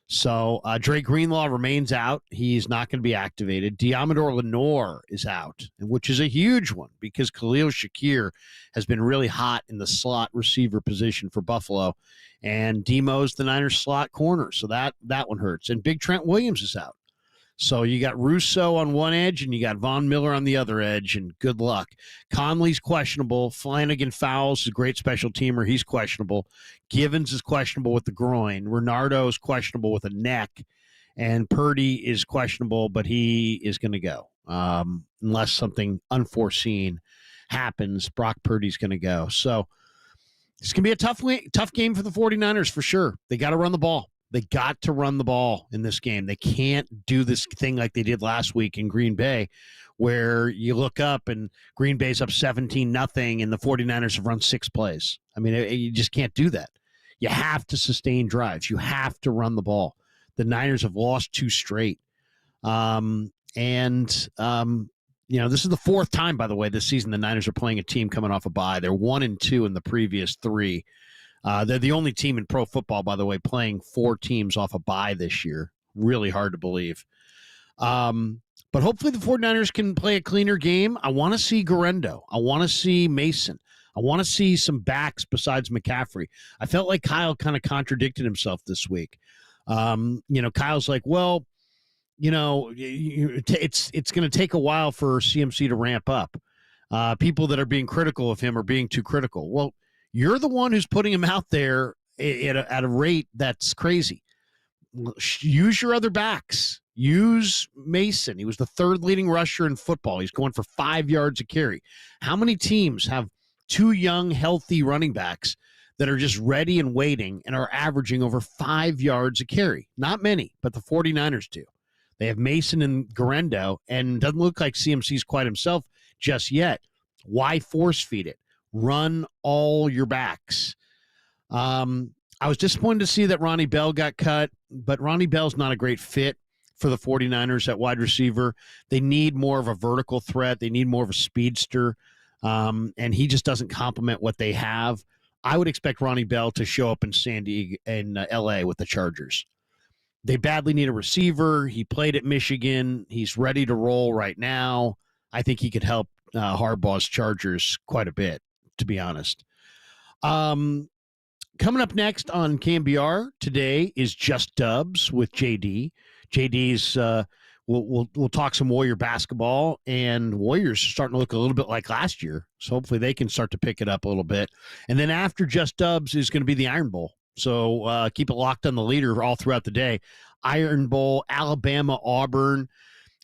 So Dre Greenlaw remains out. He's not going to be activated. Diamador Lenore is out, which is a huge one because Khalil Shakir has been really hot in the slot receiver position for Buffalo, and Demo's the Niners slot corner. So that one hurts. And Big Trent Williams is out. So you got Russo on one edge, and you got Von Miller on the other edge, and good luck. Conley's questionable. Flanagan Fowles is a great special teamer. He's questionable. Givens is questionable with the groin. Renardo is questionable with a neck. And Purdy is questionable, but he is going to go. Unless something unforeseen happens, Brock Purdy's going to go. So it's going to be a tough game for the 49ers for sure. They got to run the ball. They got to run the ball in this game. They can't do this thing like they did last week in Green Bay, where you look up and Green Bay's up 17-0 and the 49ers have run 6 plays. I mean, you just can't do that. You have to sustain drives. You have to run the ball. The Niners have lost 2 straight. This is the 4th time, by the way, this season the Niners are playing a team coming off a bye. They're 1-2 in the previous 3. They're the only team in pro football, by the way, playing 4 teams off a bye this year. Really hard to believe. But hopefully the 49ers can play a cleaner game. I want to see Garendo. I want to see Mason. I want to see some backs besides McCaffrey. I felt like Kyle kind of contradicted himself this week. Kyle's like, well, it's going to take a while for CMC to ramp up. People that are being critical of him are being too critical. Well, you're the one who's putting him out there at a rate that's crazy. Use your other backs. Use Mason. He was the 3rd leading rusher in football. He's going for 5 yards a carry. How many teams have 2 young, healthy running backs that are just ready and waiting and are averaging over 5 yards a carry? Not many, but the 49ers do. They have Mason and Garendo, and it doesn't look like CMC's quite himself just yet. Why force feed it? Run all your backs. I was disappointed to see that Ronnie Bell got cut, but Ronnie Bell's not a great fit for the 49ers at wide receiver. They need more of a vertical threat. They need more of a speedster, and he just doesn't complement what they have. I would expect Ronnie Bell to show up in L.A. with the Chargers. They badly need a receiver. He played at Michigan. He's ready to roll right now. I think he could help Harbaugh's Chargers quite a bit, to be honest. Coming up next on KNBR today is Just Dubs with JD. JD's we'll talk some Warrior basketball, and Warriors are starting to look a little bit like last year. So hopefully they can start to pick it up a little bit. And then after Just Dubs is going to be the Iron Bowl. So keep it locked on the leader all throughout the day. Iron Bowl, Alabama, Auburn.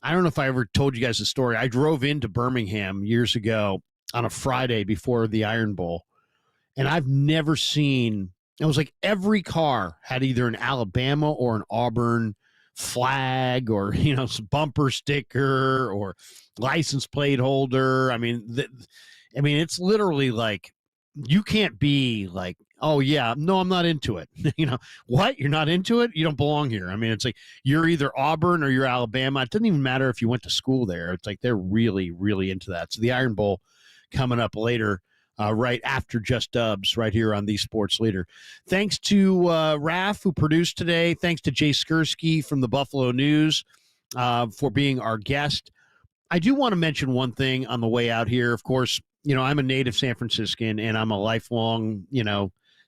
I don't know if I ever told you guys the story. I drove into Birmingham years ago on a Friday before the Iron Bowl, and I've never seen, it was like every car had either an Alabama or an Auburn flag or, some bumper sticker or license plate holder. I mean, it's literally like, you can't be like, oh yeah, no, I'm not into it. What? You're not into it? You don't belong here. I mean, it's like you're either Auburn or you're Alabama. It doesn't even matter if you went to school there. It's like they're really, really into that. So the Iron Bowl coming up later, right after Just Dubs, right here on the Sports Leader. Thanks to Raph, who produced today. Thanks to Jay Skursky from the Buffalo News for being our guest. I do want to mention one thing on the way out here. Of course, I'm a native San Franciscan, and I'm a lifelong,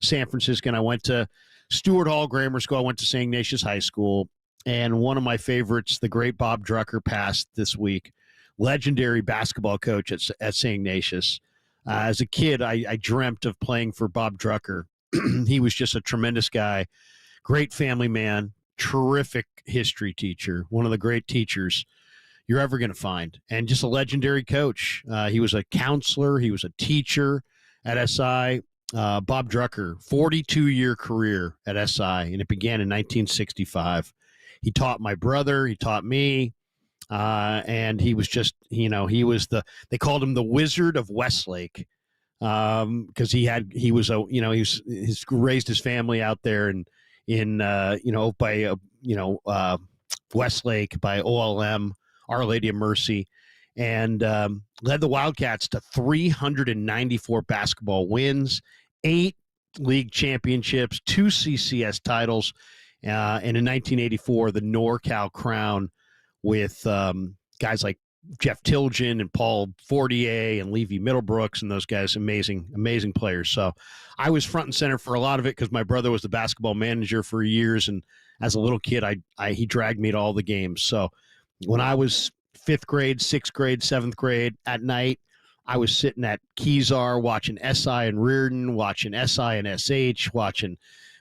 San Franciscan. I went to Stewart Hall Grammar School. I went to St. Ignatius High School. And one of my favorites, the great Bob Drucker, passed this week. Legendary basketball coach at St. Ignatius. As a kid, I dreamt of playing for Bob Drucker. He was just a tremendous guy, great family man, terrific history teacher, one of the great teachers you're ever going to find, and just a legendary coach. He was a counselor. He was a teacher at SI. Bob Drucker, 42-year career at SI, and it began in 1965. He taught my brother. He taught me. And he was just, he was they called him the Wizard of Westlake, because he raised his family out there by Westlake, by OLM, Our Lady of Mercy, and led the Wildcats to 394 basketball wins, 8 league championships, 2 CCS titles, and in 1984, the NorCal Crown with guys like Jeff Tilgen and Paul Fortier and Levy Middlebrooks and those guys, amazing, amazing players. So I was front and center for a lot of it because my brother was the basketball manager for years, and as a little kid, he dragged me to all the games. So when I was 5th grade, 6th grade, 7th grade at night, I was sitting at Kezar watching SI and Reardon, watching SI and SH, watching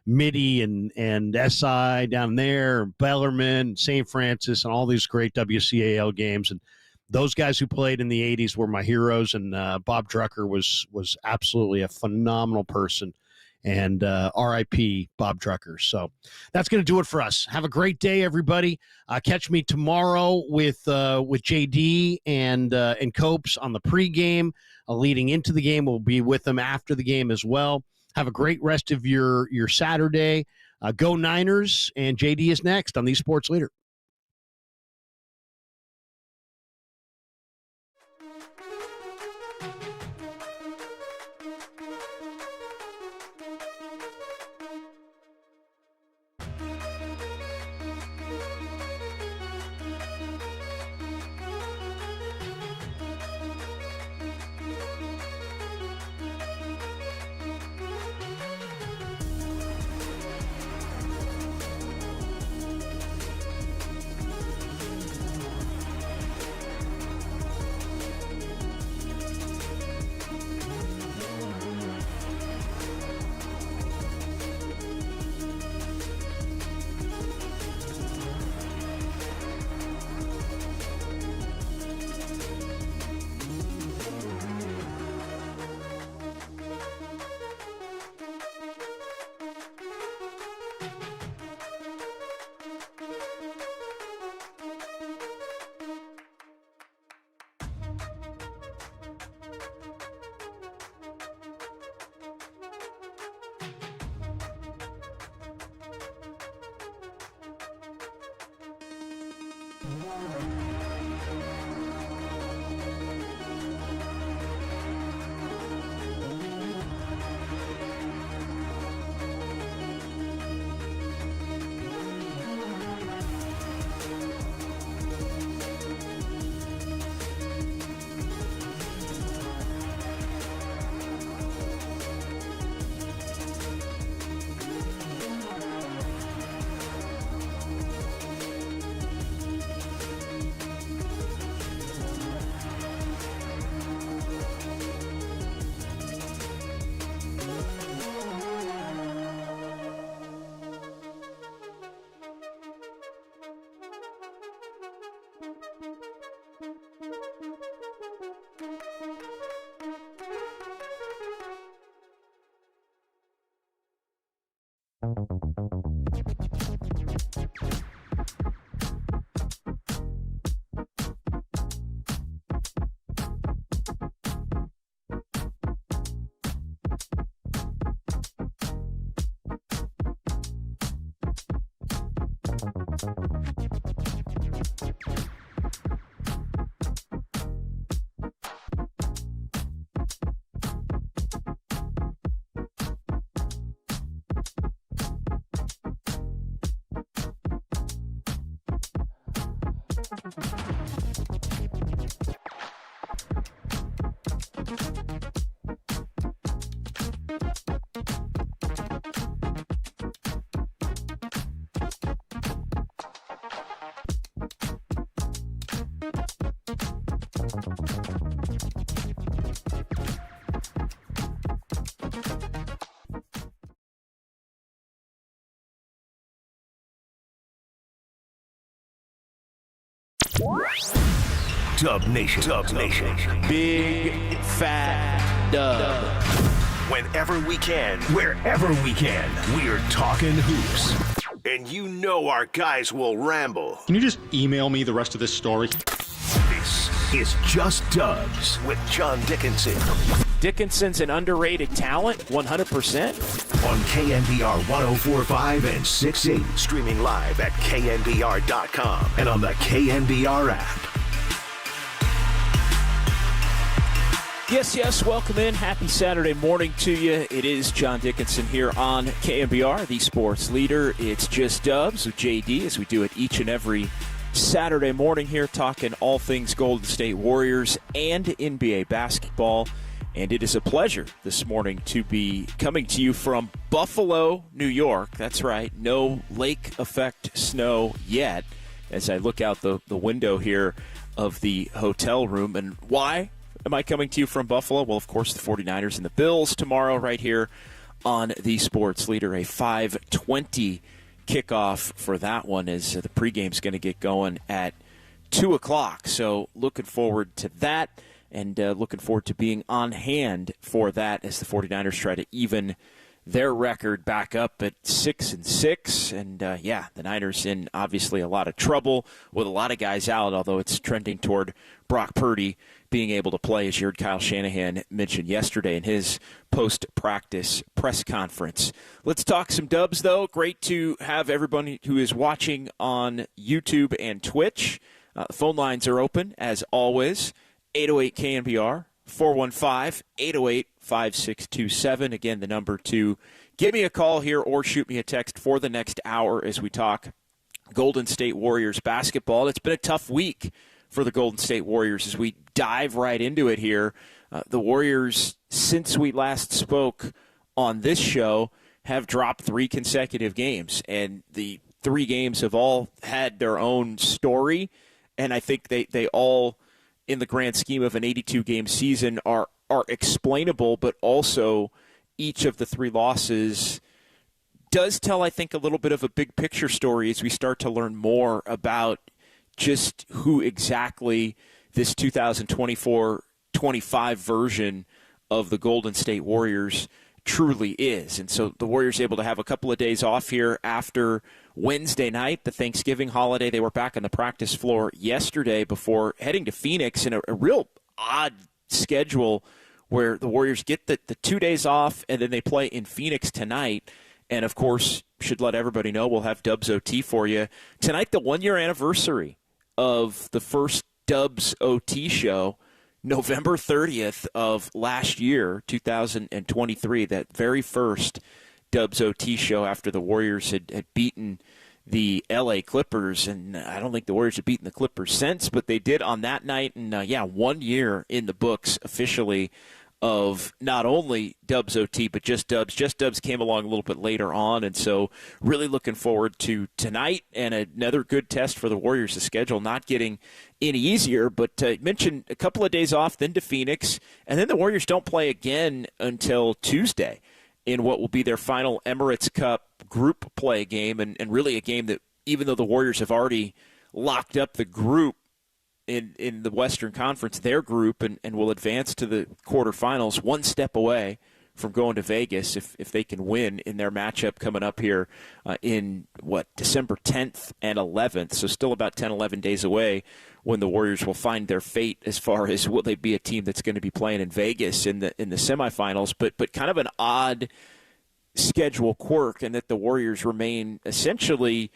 Mitty and SI down there, Bellarmine, St. Francis, and all these great WCAL games. And those guys who played in the 80s were my heroes, and Bob Drucker was absolutely a phenomenal person. And RIP Bob Drucker. So that's going to do it for us. Have a great day, everybody. Catch me tomorrow with JD and Copes on the pregame. Leading into the game, we'll be with them after the game as well. Have a great rest of your Saturday. Go Niners, and JD is next on the Sports Leader. Dub Nation. Dub Nation. Big fat dub. Whenever we can, wherever we can, we're talking hoops. And you know our guys will ramble. Can you just email me the rest of this story? This is Just Dubs with John Dickinson. Dickinson's an underrated talent, 100%. On KNBR 104.5 and 6.8. Streaming live at knbr.com and on the KNBR app. Yes, welcome in. Happy Saturday morning to you. It is John Dickinson here on KNBR, the sports leader. It's Just Dubs with JD, as we do it each and every Saturday morning here, talking all things Golden State Warriors and NBA basketball. And it is a pleasure this morning to be coming to you from Buffalo, New York. That's right, no lake effect snow yet, as I look out the window here of the hotel room. And why am I coming to you from Buffalo? Well, of course, the 49ers and the Bills tomorrow right here on the Sports Leader. A 5:20 kickoff for that one, as the pregame's going to get going at 2 o'clock. So looking forward to that, and looking forward to being on hand for that as the 49ers try to even their record back up at 6-6. And, the Niners in obviously a lot of trouble with a lot of guys out, although it's trending toward Brock Purdy being able to play, as you heard Kyle Shanahan mention yesterday in his post-practice press conference. Let's talk some Dubs, though. Great to have everybody who is watching on YouTube and Twitch. The phone lines are open, as always. 808-KNBR, 415-808-5627. Again, the number to give me a call here or shoot me a text for the next hour as we talk Golden State Warriors basketball. It's been a tough week for the Golden State Warriors as we dive right into it here. The Warriors, since we last spoke on this show, have dropped 3 consecutive games, and the 3 games have all had their own story, and I think they all, in the grand scheme of an 82-game season, are explainable, but also each of the 3 losses does tell, I think, a little bit of a big picture story as we start to learn more about just who exactly this 2024-25 version of the Golden State Warriors truly is. And so the Warriors able to have a couple of days off here after Wednesday night, the Thanksgiving holiday. They were back on the practice floor yesterday before heading to Phoenix in a real odd schedule where the Warriors get the 2 days off and then they play in Phoenix tonight. And, of course, should let everybody know, we'll have Dubs OT for you. Tonight, the 1-year anniversary of the first Dubs OT show, November 30th of last year, 2023, that very first Dubs OT show after the Warriors had beaten the L.A. Clippers. And I don't think the Warriors have beaten the Clippers since, but they did on that night. And, 1 year in the books officially of not only Dubs OT, but Just Dubs. Just Dubs came along a little bit later on, and so really looking forward to tonight and another good test for the Warriors. The schedule not getting any easier, but mentioned a couple of days off, then to Phoenix, and then the Warriors don't play again until Tuesday in what will be their final Emirates Cup group play game, and really a game that, even though the Warriors have already locked up the group in the Western Conference, their group, and will advance to the quarterfinals, one step away from going to Vegas if they can win in their matchup coming up here in, December 10th and 11th. So still about 10, 11 days away when the Warriors will find their fate as far as will they be a team that's going to be playing in Vegas in the semifinals. But kind of an odd schedule quirk in that the Warriors remain essentially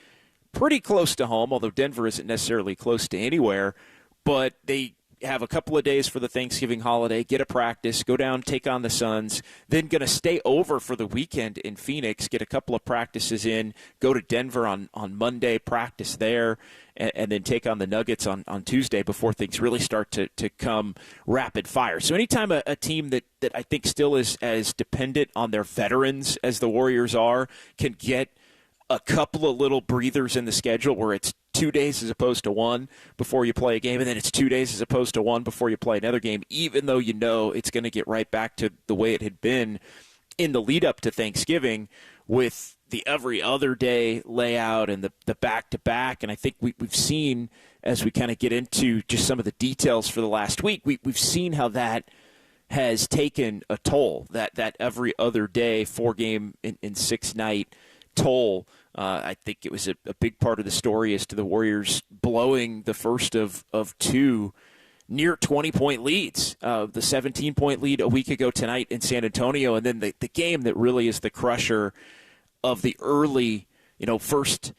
pretty close to home, although Denver isn't necessarily close to anywhere. But they have a couple of days for the Thanksgiving holiday, get a practice, go down, take on the Suns, then going to stay over for the weekend in Phoenix, get a couple of practices in, go to Denver on Monday, practice there, and then take on the Nuggets on Tuesday before things really start to come rapid fire. So anytime a team that I think still is as dependent on their veterans as the Warriors are can get a couple of little breathers in the schedule where it's 2 days as opposed to one before you play a game, and then it's 2 days as opposed to one before you play another game, even though you know it's going to get right back to the way it had been in the lead up to Thanksgiving with the every other day layout and the back-to-back. And I think we've seen, as we kind of get into just some of the details for the last week, we've seen how that has taken a toll, that every other day, 4-game in 6-night toll. I think it was a big part of the story as to the Warriors blowing the first of two near 20-point leads. The 17-point lead a week ago tonight in San Antonio, and then the game that really is the crusher of the early, first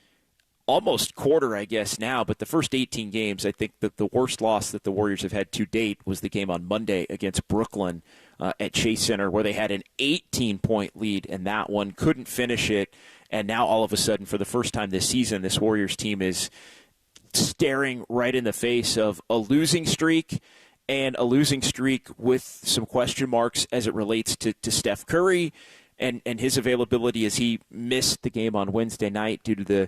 almost quarter, I guess now, but the first 18 games, I think that the worst loss that the Warriors have had to date was the game on Monday against Brooklyn at Chase Center, where they had an 18-point lead in that one, couldn't finish it. And now all of a sudden, for the first time this season, this Warriors team is staring right in the face of a losing streak, and a losing streak with some question marks as it relates to Steph Curry and his availability, as he missed the game on Wednesday night due to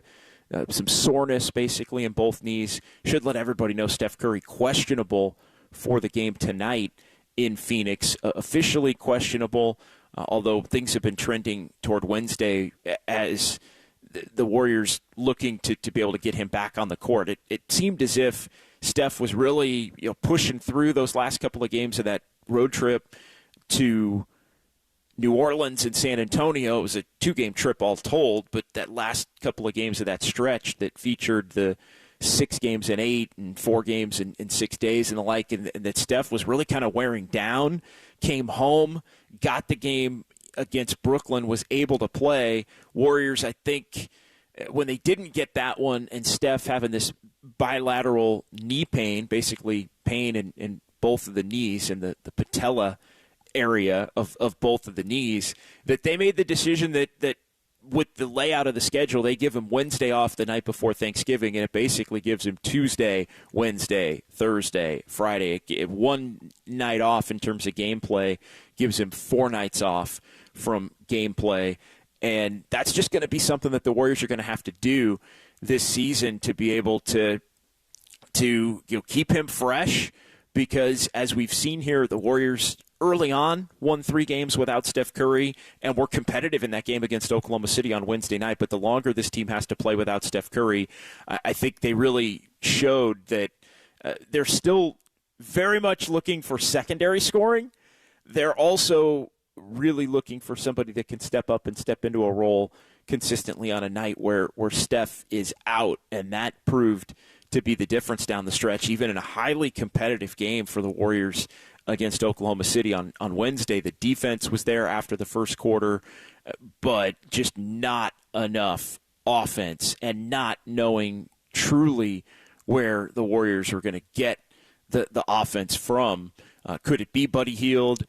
some soreness basically in both knees. Should let everybody know Steph Curry questionable for the game tonight in Phoenix, officially questionable. Although things have been trending toward Wednesday as the Warriors looking to be able to get him back on the court. It seemed as if Steph was really pushing through those last couple of games of that road trip to New Orleans and San Antonio. It was a 2-game trip all told, but that last couple of games of that stretch that featured the 6 games in 8 and 4 games in 6 days and the like, and that Steph was really kind of wearing down, came home, got the game against Brooklyn, was able to play. Warriors, I think, when they didn't get that one, and Steph having this bilateral knee pain, basically pain in both of the knees and the patella area of both of the knees, that they made the decision that with the layout of the schedule, they give him Wednesday off the night before Thanksgiving, and it basically gives him Tuesday, Wednesday, Thursday, Friday. One night off in terms of gameplay gives him 4 nights off from gameplay, and that's just going to be something that the Warriors are going to have to do this season to be able to keep him fresh, because as we've seen here, the Warriors early on won 3 games without Steph Curry and were competitive in that game against Oklahoma City on Wednesday night. But the longer this team has to play without Steph Curry, I think they really showed that they're still very much looking for secondary scoring. They're also really looking for somebody that can step up and step into a role consistently on a night where Steph is out, and that proved to be the difference down the stretch, even in a highly competitive game for the Warriors against Oklahoma City on Wednesday. The defense was there after the first quarter, but just not enough offense, and not knowing truly where the Warriors were going to get the offense from. Could it be Buddy Hield?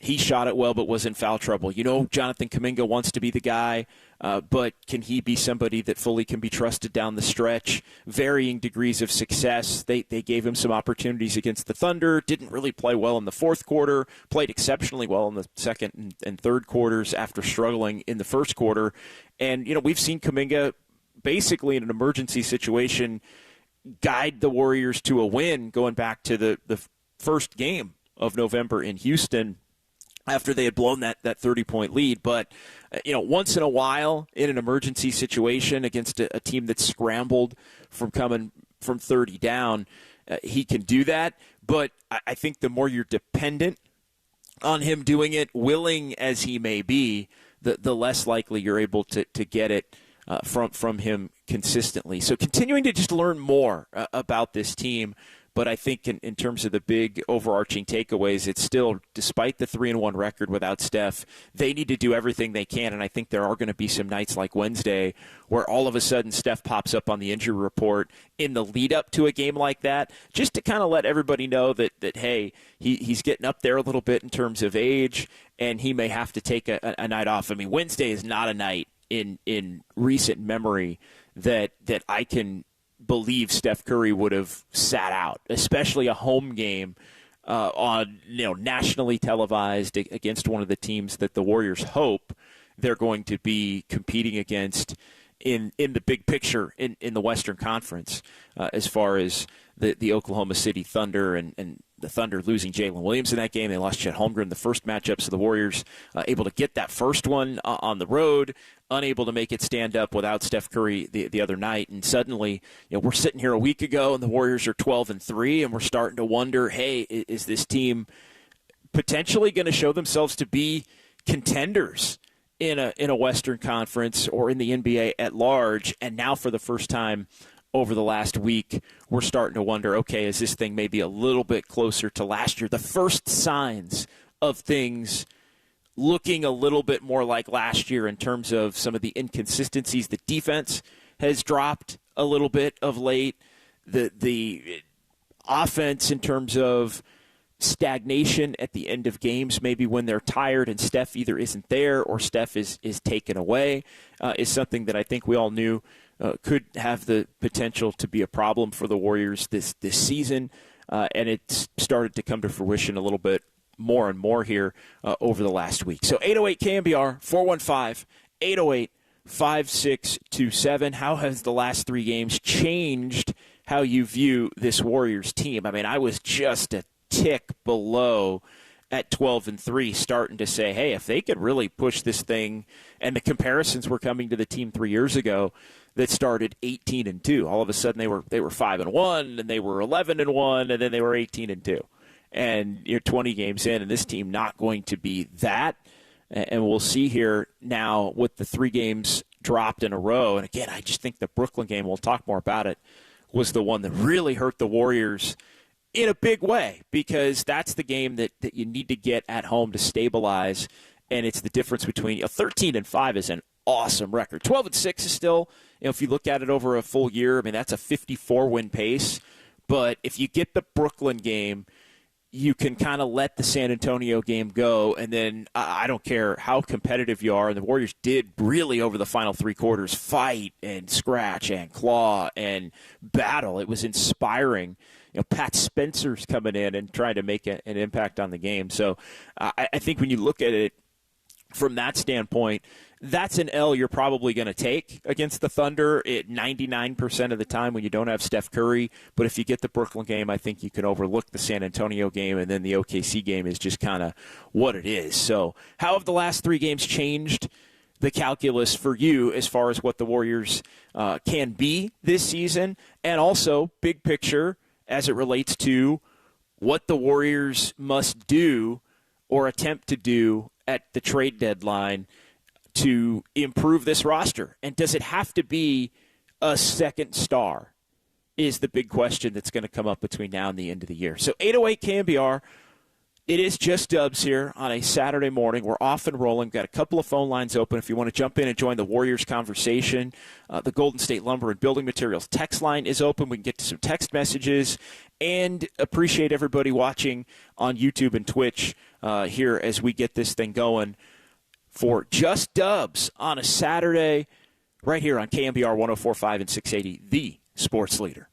He shot it well, but was in foul trouble. Jonathan Kuminga wants to be the guy, but can he be somebody that fully can be trusted down the stretch? Varying degrees of success. They gave him some opportunities against the Thunder. Didn't really play well in the fourth quarter. Played exceptionally well in the second and third quarters after struggling in the first quarter. And, we've seen Kuminga basically in an emergency situation guide the Warriors to a win going back to the first game of November in Houston, after they had blown that 30-point lead. But, once in a while in an emergency situation against a team that's scrambled from coming from 30 down, he can do that. But I think the more you're dependent on him doing it, willing as he may be, the less likely you're able to get it from him consistently. So continuing to just learn more about this team. But I think in terms of the big overarching takeaways, it's still, despite the 3-1 record without Steph, they need to do everything they can. And I think there are going to be some nights like Wednesday where all of a sudden Steph pops up on the injury report in the lead up to a game like that, just to kind of let everybody know that hey, he's getting up there a little bit in terms of age, and he may have to take a night off. I mean, Wednesday is not a night in recent memory that I can believe Steph Curry would have sat out, especially a home game on nationally televised against one of the teams that the Warriors hope they're going to be competing against in the big picture in the Western Conference, as far as the Oklahoma City Thunder and the Thunder losing Jalen Williams in that game. They lost Chet Holmgren the first matchup, so the Warriors able to get that first one on the road, unable to make it stand up without Steph Curry the other night. And suddenly, we're sitting here a week ago, and the Warriors are 12-3, and we're starting to wonder, hey, is this team potentially going to show themselves to be contenders in a Western Conference or in the NBA at large? And now for the first time over the last week, we're starting to wonder, okay, is this thing maybe a little bit closer to last year? The first signs of things looking a little bit more like last year in terms of some of the inconsistencies. The defense has dropped a little bit of late. The offense in terms of stagnation at the end of games, maybe when they're tired and Steph either isn't there or Steph is taken away, is something that I think we all knew could have the potential to be a problem for the Warriors this season, and it's started to come to fruition a little bit more and more here over the last week. So 808 KNBR, 415-808-5627. How has the last three games changed how you view this Warriors team? I mean, I was just a tick below at 12-3, starting to say, hey, if they could really push this thing, and the comparisons were coming to the team 3 years ago that started 18-2. All of a sudden they were 5-1, and they were 11-1, and then they were 18-2. And you're 20 games in, and this team not going to be that. And we'll see here now with the 3 games dropped in a row. And again, I just think the Brooklyn game, we'll talk more about it, was the one that really hurt the Warriors in a big way, because that's the game that you need to get at home to stabilize. And it's the difference between 13-5 is an awesome record. 12-6 is still, if you look at it over a full year, I mean, that's a 54-win pace. But if you get the Brooklyn game, you can kind of let the San Antonio game go, and then I don't care how competitive you are, and the Warriors did really over the final 3 quarters fight and scratch and claw and battle. It was inspiring. Pat Spencer's coming in and trying to make an impact on the game. So I think when you look at it from that standpoint, that's an L you're probably going to take against the Thunder at 99% of the time when you don't have Steph Curry. But if you get the Brooklyn game, I think you can overlook the San Antonio game, and then the OKC game is just kind of what it is. So how have the last 3 games changed the calculus for you as far as what the Warriors can be this season, and also big picture as it relates to what the Warriors must do or attempt to do at the trade deadline to improve this roster? And does it have to be a second star is the big question that's going to come up between now and the end of the year. So 808 KNBR, it is just Dubs here on a Saturday morning. We're off and rolling. Got a couple of phone lines open if you want to jump in and join the Warriors conversation. The Golden State Lumber and Building Materials text line is open. We can get to some text messages, and appreciate everybody watching on YouTube and Twitch here as we get this thing going for just Dubs on a Saturday right here on KNBR 104.5 and 680, the sports leader.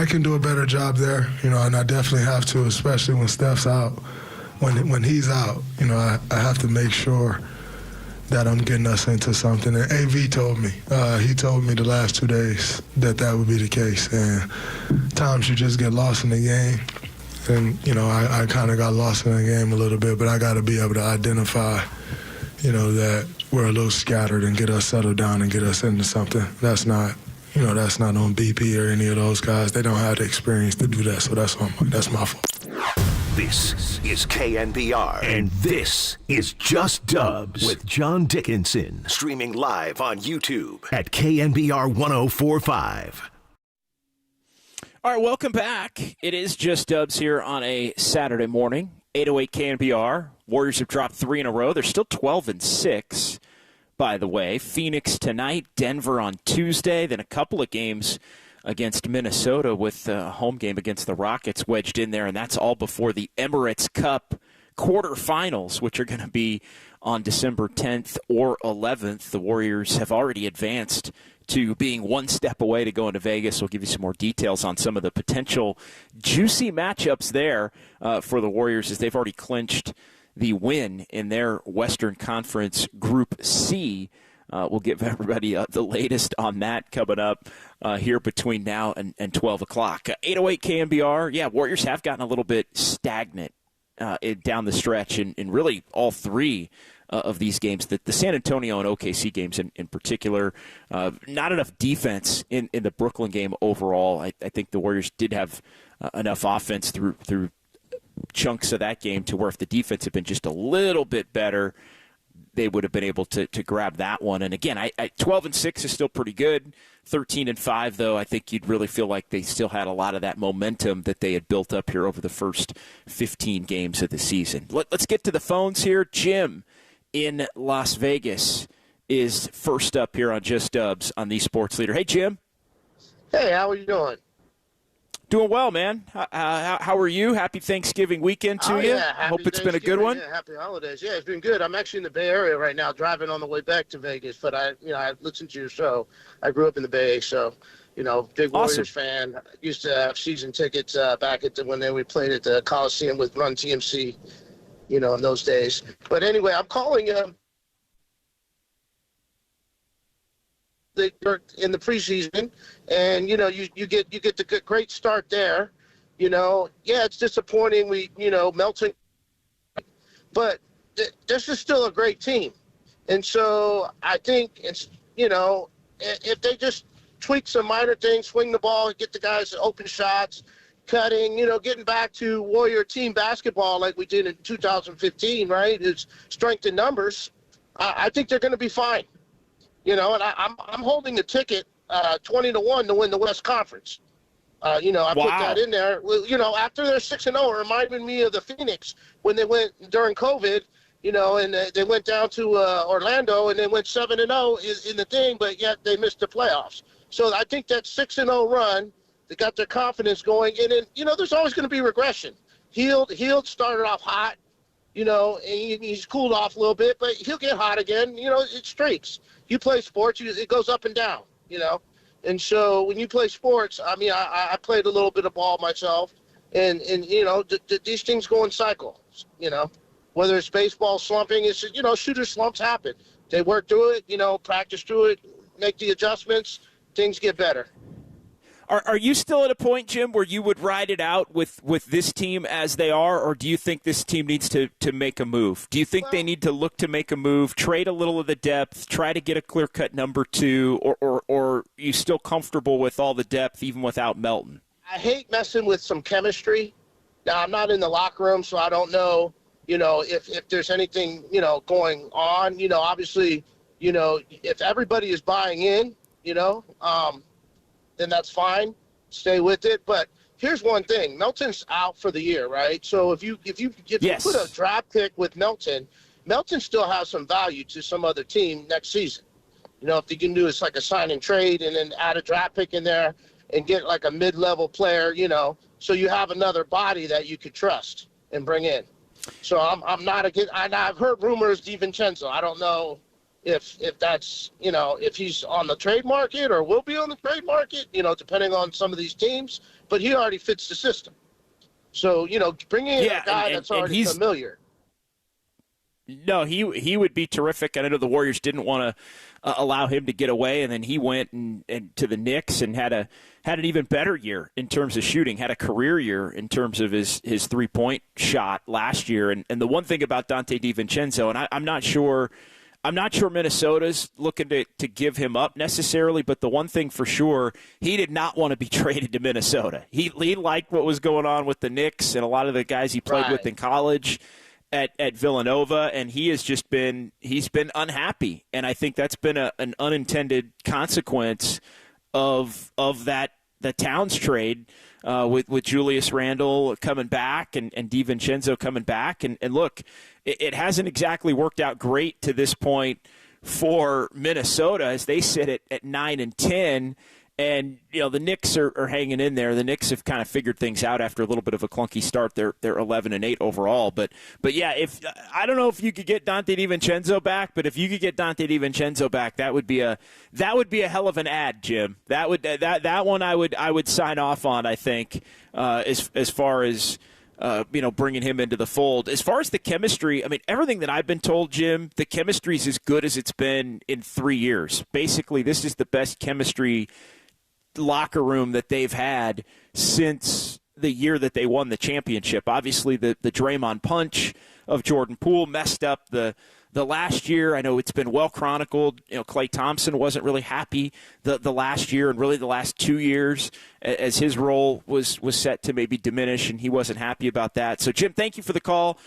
I can do a better job there, and I definitely have to, especially when Steph's out. When he's out, I have to make sure that I'm getting us into something. And AV told me. He told me the last 2 days that would be the case. And times you just get lost in the game. And, I kind of got lost in the game a little bit, but I got to be able to identify, that we're a little scattered and get us settled down and get us into something. That's not on BP or any of those guys. They don't have the experience to do that, so that's my fault. This is KNBR, and this is Just Dubs with John Dickinson, streaming live on YouTube at KNBR 1045. All right, welcome back. It is Just Dubs here on a Saturday morning. 808 KNBR. Warriors have dropped 3 in a row. They're still 12-6, by the way. Phoenix tonight, Denver on Tuesday, then a couple of games against Minnesota with a home game against the Rockets wedged in there, and that's all before the Emirates Cup quarterfinals, which are going to be on December 10th or 11th. The Warriors have already advanced to being one step away to going to Vegas. We'll give you some more details on some of the potential juicy matchups there for the Warriors, as they've already clinched the win in their Western Conference Group C. We'll give everybody the latest on that coming up here between now and 12 o'clock. 808 KNBR. Yeah, Warriors have gotten a little bit stagnant down the stretch in really all 3 of these games. The San Antonio and OKC games in particular. Not enough defense in the Brooklyn game overall. I think the Warriors did have enough offense through chunks of that game to where if the defense had been just a little bit better, they would have been able to grab that one. And again, 12-6 is still pretty good. 13-5, though, I think you'd really feel like they still had a lot of that momentum that they had built up here over the first 15 games of the season. Let's get to the phones here. Jim in Las Vegas is first up here on Just Dubs on the Sports Leader. Hey, Jim. Hey, how are you doing? Doing well, man. How are you? Happy Thanksgiving weekend to you. Yeah, hope it's been a good one. Yeah, happy holidays. Yeah, it's been good. I'm actually in the Bay Area right now, driving on the way back to Vegas. But I listened to your show. I grew up in the Bay, so big Warriors fan. Used to have season tickets back at when we played at the Coliseum with Run TMC, in those days. But anyway, I'm calling in the preseason, and you get the great start there. It's disappointing we Melton, but this is still a great team, and so I think it's if they just tweak some minor things, swing the ball, get the guys open shots, cutting, getting back to Warrior team basketball like we did in 2015, right? It's strength in numbers. I think they're going to be fine. And I'm holding the ticket 20-1 to win the West Conference. I put that in there. After they're 6-0, it reminded me of the Phoenix when they went during COVID. And they went down to Orlando and they went 7-0 in the thing, but yet they missed the playoffs. So I think that 6-0 run, they got their confidence going. And then there's always going to be regression. Hield started off hot. And he's cooled off a little bit, but he'll get hot again. It streaks. You play sports, it goes up and down, And so when you play sports, I played a little bit of ball myself, and these things go in cycles, Whether it's baseball slumping, it's, shooter slumps happen. They work through it, practice through it, make the adjustments, things get better. Are you still at a point, Jim, where you would ride it out with this team as they are, or do you think this team needs to make a move? Do you think they need to look to make a move, trade a little of the depth, try to get a clear-cut number 2, or are you still comfortable with all the depth even without Melton? I hate messing with some chemistry. Now, I'm not in the locker room, so I don't know, if there's anything, going on. Obviously, if everybody is buying in, then that's fine. Stay with it. But here's one thing. Melton's out for the year, right? So if you put a draft pick with Melton still has some value to some other team next season. If you can do it's like a sign and trade and then add a draft pick in there and get like a mid-level player, so you have another body that you could trust and bring in. So I'm not against. I've heard rumors DiVincenzo. I don't know, if that's, if he's on the trade market or will be on the trade market, depending on some of these teams. But he already fits the system. So, bringing in a guy that's already familiar. No, he would be terrific. And I know the Warriors didn't want to allow him to get away, and then he went and to the Knicks and had an even better year in terms of shooting, had a career year in terms of his 3-point shot last year. And the one thing about Dante DiVincenzo, and I'm not sure Minnesota's looking to give him up necessarily, but the one thing for sure, he did not want to be traded to Minnesota. He liked what was going on with the Knicks and a lot of the guys he played with in college at Villanova, and he's been unhappy. And I think that's been an unintended consequence of the Towns trade with Julius Randle coming back and DiVincenzo coming back. And look, it hasn't exactly worked out great to this point for Minnesota as they sit at 9-10. And, the Knicks are hanging in there. The Knicks have kind of figured things out after a little bit of a clunky start. They're 11-8 overall. But yeah, I don't know if you could get Dante DiVincenzo back, but if you could get Dante DiVincenzo back, that would be a hell of an ad, Jim. That one I would sign off on, I think, as far as bringing him into the fold. As far as the chemistry, I mean, everything that I've been told, Jim, the chemistry is as good as it's been in 3 years. Basically, this is the best chemistry locker room that they've had since the year that they won the championship. Obviously, the Draymond punch of Jordan Poole messed up the last year. I know it's been well chronicled. Klay Thompson wasn't really happy the last year and really the last 2 years as his role was set to maybe diminish, and he wasn't happy about that. So, Jim, thank you for the call.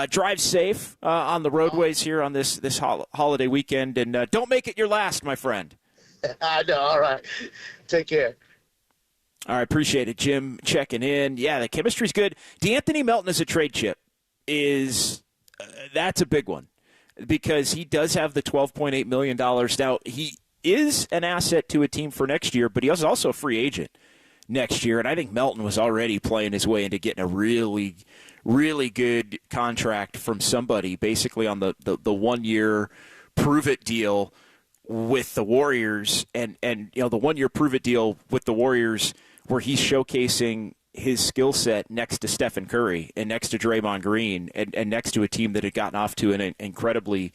Drive safe on the roadways here on this holiday weekend, and don't make it your last, my friend. I know. All right. Take care. All right. Appreciate it, Jim, checking in. Yeah, the chemistry's good. DeAnthony Melton as a trade chip that's a big one because he does have the $12.8 million. Now, he is an asset to a team for next year, but he is also a free agent next year. And I think Melton was already playing his way into getting a really, really good contract from somebody, basically on the 1 year prove-it deal with the Warriors, and the 1 year prove it deal with the Warriors where he's showcasing his skill set next to Stephen Curry and next to Draymond Green and next to a team that had gotten off to an incredibly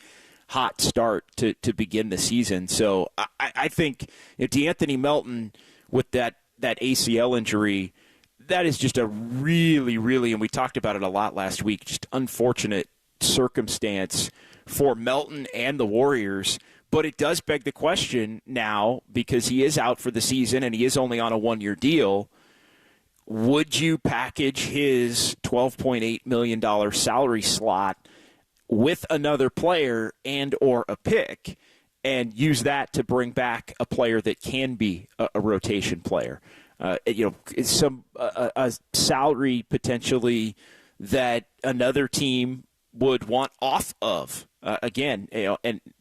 hot start to begin the season. So I think DeAnthony Melton with that ACL injury, that is just a really, really, and we talked about it a lot last week, just unfortunate circumstance for Melton and the Warriors. But it does beg the question now, because he is out for the season and he is only on a 1 year deal, would you package his $12.8 million salary slot with another player and or a pick and use that to bring back a player that can be a rotation player? A salary potentially that another team would want off of. And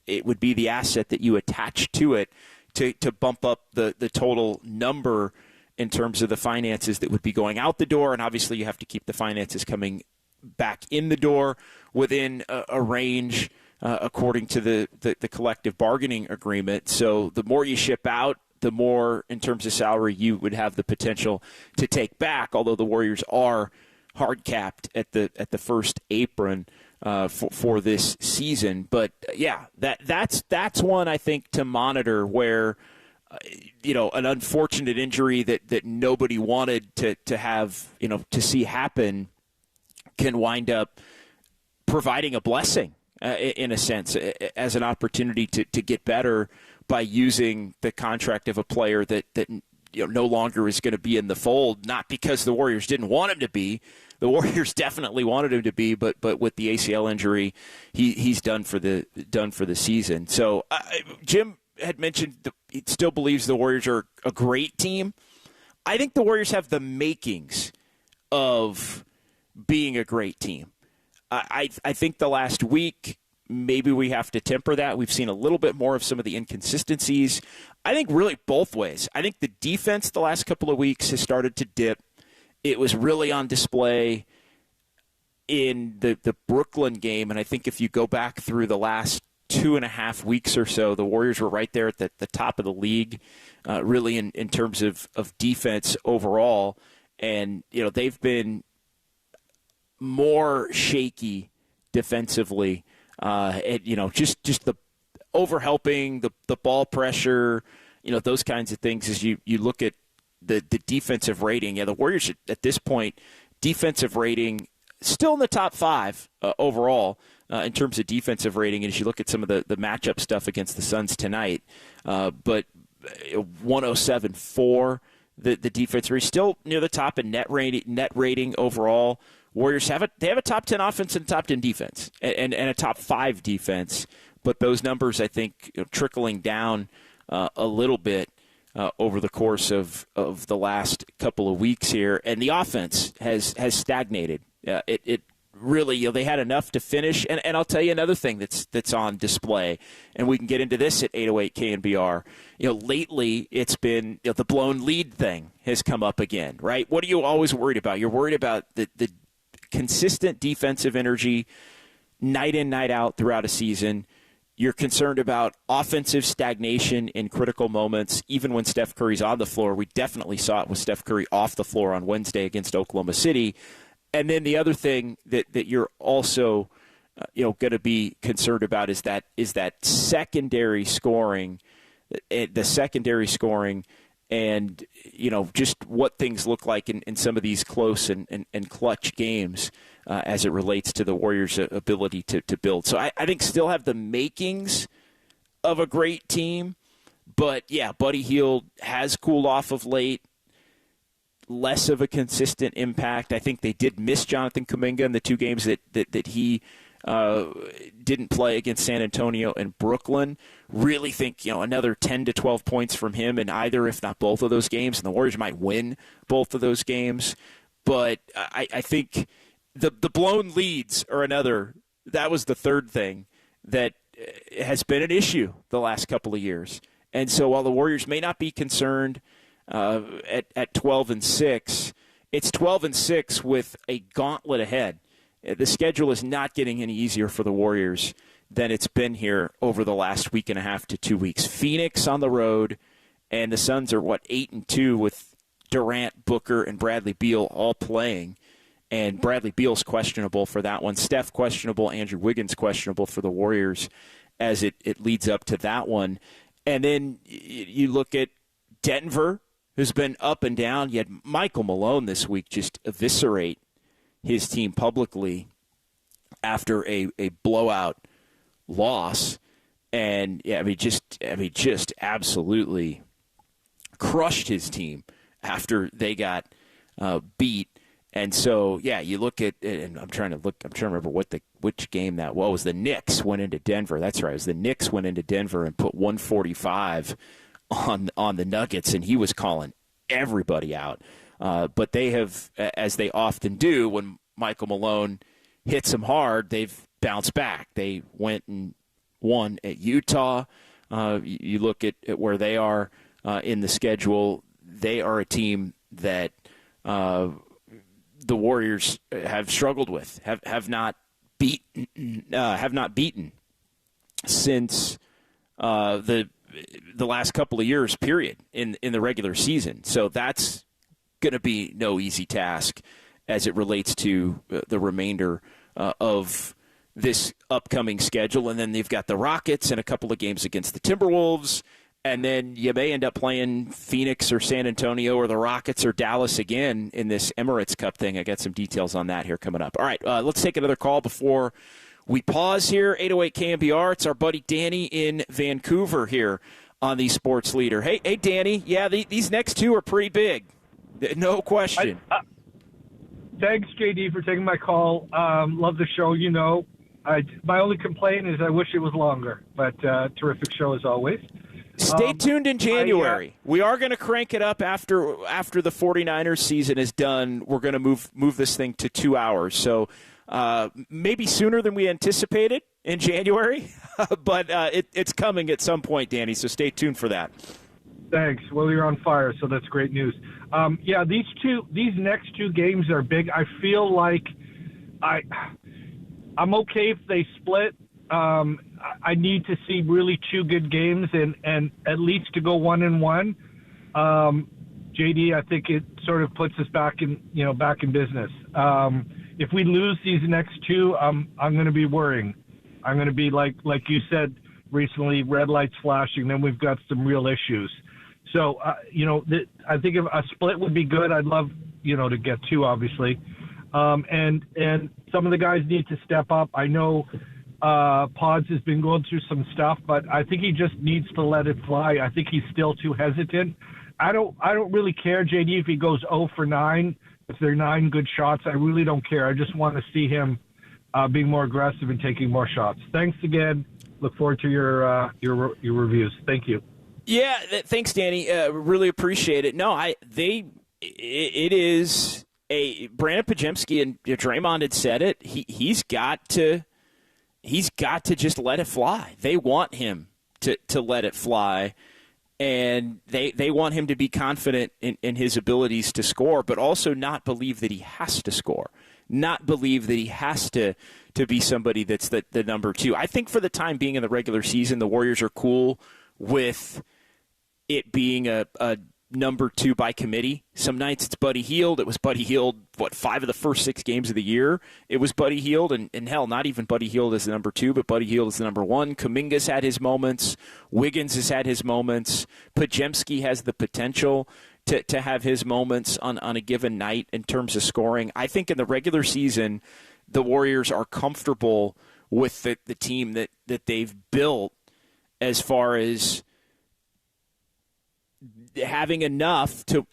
it would be the asset that you attach to it to bump up the total number in terms of the finances that would be going out the door. And obviously you have to keep the finances coming back in the door within a range according to the collective bargaining agreement. So the more you ship out, the more in terms of salary you would have the potential to take back, although the Warriors are hard capped at the first apron for this season. But yeah, that's one I think to monitor where an unfortunate injury that nobody wanted to have to see happen can wind up providing a blessing in a sense as an opportunity to get better by using the contract of a player that no longer is going to be in the fold, not because the Warriors didn't want him to be. The Warriors definitely wanted him to be, but with the ACL injury, he's done for the season. So Jim had mentioned he still believes the Warriors are a great team. I think the Warriors have the makings of being a great team. I think the last week, maybe we have to temper that. We've seen a little bit more of some of the inconsistencies. I think really both ways. I think the defense the last couple of weeks has started to dip. It was really on display in the Brooklyn game, and I think if you go back through the last 2.5 weeks or so, the Warriors were right there at the top of the league, really in terms of defense overall. And, they've been more shaky defensively. Just the overhelping, the ball pressure, those kinds of things as you look at the defensive rating. Yeah, the Warriors at this point, defensive rating still in the top 5 overall in terms of defensive rating. And as you look at some of the matchup stuff against the Suns tonight, but 107.4, the defense rating still near the top in net rating overall. Warriors have a top 10 offense and a top 10 defense and a top 5 defense, but those numbers I think trickling down a little bit over the course of the last couple of weeks here, and the offense has stagnated. It really, they had enough to finish, and I'll tell you another thing that's on display, and we can get into this at 808 KNBR. Lately it's been the blown lead thing has come up again, right? What are you always worried about? You're worried about the consistent defensive energy night in, night out throughout a season. You're concerned about offensive stagnation in critical moments, even when Steph Curry's on the floor. We definitely saw it with Steph Curry off the floor on Wednesday against Oklahoma City. And then the other thing that you're also going to be concerned about is that secondary scoring, the secondary scoring, and just what things look like in some of these close and clutch games as it relates to the Warriors' ability to build. So I think still have the makings of a great team, but yeah, Buddy Hield has cooled off of late. Less of a consistent impact. I think they did miss Jonathan Kuminga in the 2 games that he didn't play against San Antonio and Brooklyn. Really think another 10 to 12 points from him in either, if not both of those games, and the Warriors might win both of those games. But I think the blown leads are another. That was the third thing that has been an issue the last couple of years. And so while the Warriors may not be concerned at 12-6, it's 12-6 with a gauntlet ahead. The schedule is not getting any easier for the Warriors than it's been here over the last week and a half to 2 weeks. Phoenix on the road, and the Suns are 8-2 with Durant, Booker, and Bradley Beal all playing. And Bradley Beal's questionable for that one. Steph questionable. Andrew Wiggins questionable for the Warriors as it leads up to that one. And then you look at Denver, who's been up and down. You had Michael Malone this week just eviscerate his team publicly after a blowout loss. And just absolutely crushed his team after they got beat. And so, yeah, you look at, and I'm trying to remember which game that was. It was the Knicks went into Denver. That's right. It was the Knicks went into Denver and put 145 on the Nuggets, and he was calling everybody out. But they have, as they often do, when Michael Malone hits them hard, they've bounced back. They went and won at Utah. You look at where they are in the schedule. They are a team that the Warriors have struggled with, have not beaten since the last couple of years, period, in the regular season. So that's going to be no easy task as it relates to the remainder of this upcoming schedule. And then they've got the Rockets and a couple of games against the Timberwolves. And then you may end up playing Phoenix or San Antonio or the Rockets or Dallas again in this Emirates Cup thing. I got some details on that here coming up. All right, let's take another call before we pause here. 808 KNBR. It's our buddy Danny in Vancouver here on the Sports Leader. Hey, Danny. Yeah, these next two are pretty big. No question. Thanks, JD, for taking my call. Love the show, my only complaint is I wish it was longer, but terrific show as always. Stay tuned in January. We are going to crank it up after the 49ers season is done. We're going to move this thing to 2 hours. So maybe sooner than we anticipated in January, but it's coming at some point, Danny, so stay tuned for that. Thanks. Well, you're on fire, so that's great news. These next two games are big. I feel like I'm okay if they split. I need to see really 2 good games and at least to go 1-1. JD, I think it sort of puts us back in business. If we lose these next 2, I'm going to be worrying. I'm going to be like you said recently, red lights flashing. Then we've got some real issues. So I think if a split would be good. I'd love to get 2, obviously. And some of the guys need to step up. I know Pods has been going through some stuff, but I think he just needs to let it fly. I think he's still too hesitant. I don't really care, JD, if he goes 0 for 9, if they're 9 good shots. I really don't care. I just want to see him being more aggressive and taking more shots. Thanks again. Look forward to your reviews. Thank you. Yeah, thanks, Danny. Really appreciate it. No, it is a Brandon Pajemski, and Draymond had said it. He's got to just let it fly. They want him to let it fly. And they want him to be confident in his abilities to score, but also not believe that he has to score, not believe that he has to be somebody that's the number 2. I think for the time being in the regular season, the Warriors are cool with it being a number 2 by committee. Some nights it's Buddy Hield. It was Buddy Hield, 5 of the first 6 games of the year. It was Buddy Hield, and hell, not even Buddy Hield as the number 2, but Buddy Hield is the number 1. Kuminga's had his moments. Wiggins has had his moments. Pajemski has the potential to have his moments on a given night in terms of scoring. I think in the regular season, the Warriors are comfortable with the team that they've built as far as having enough to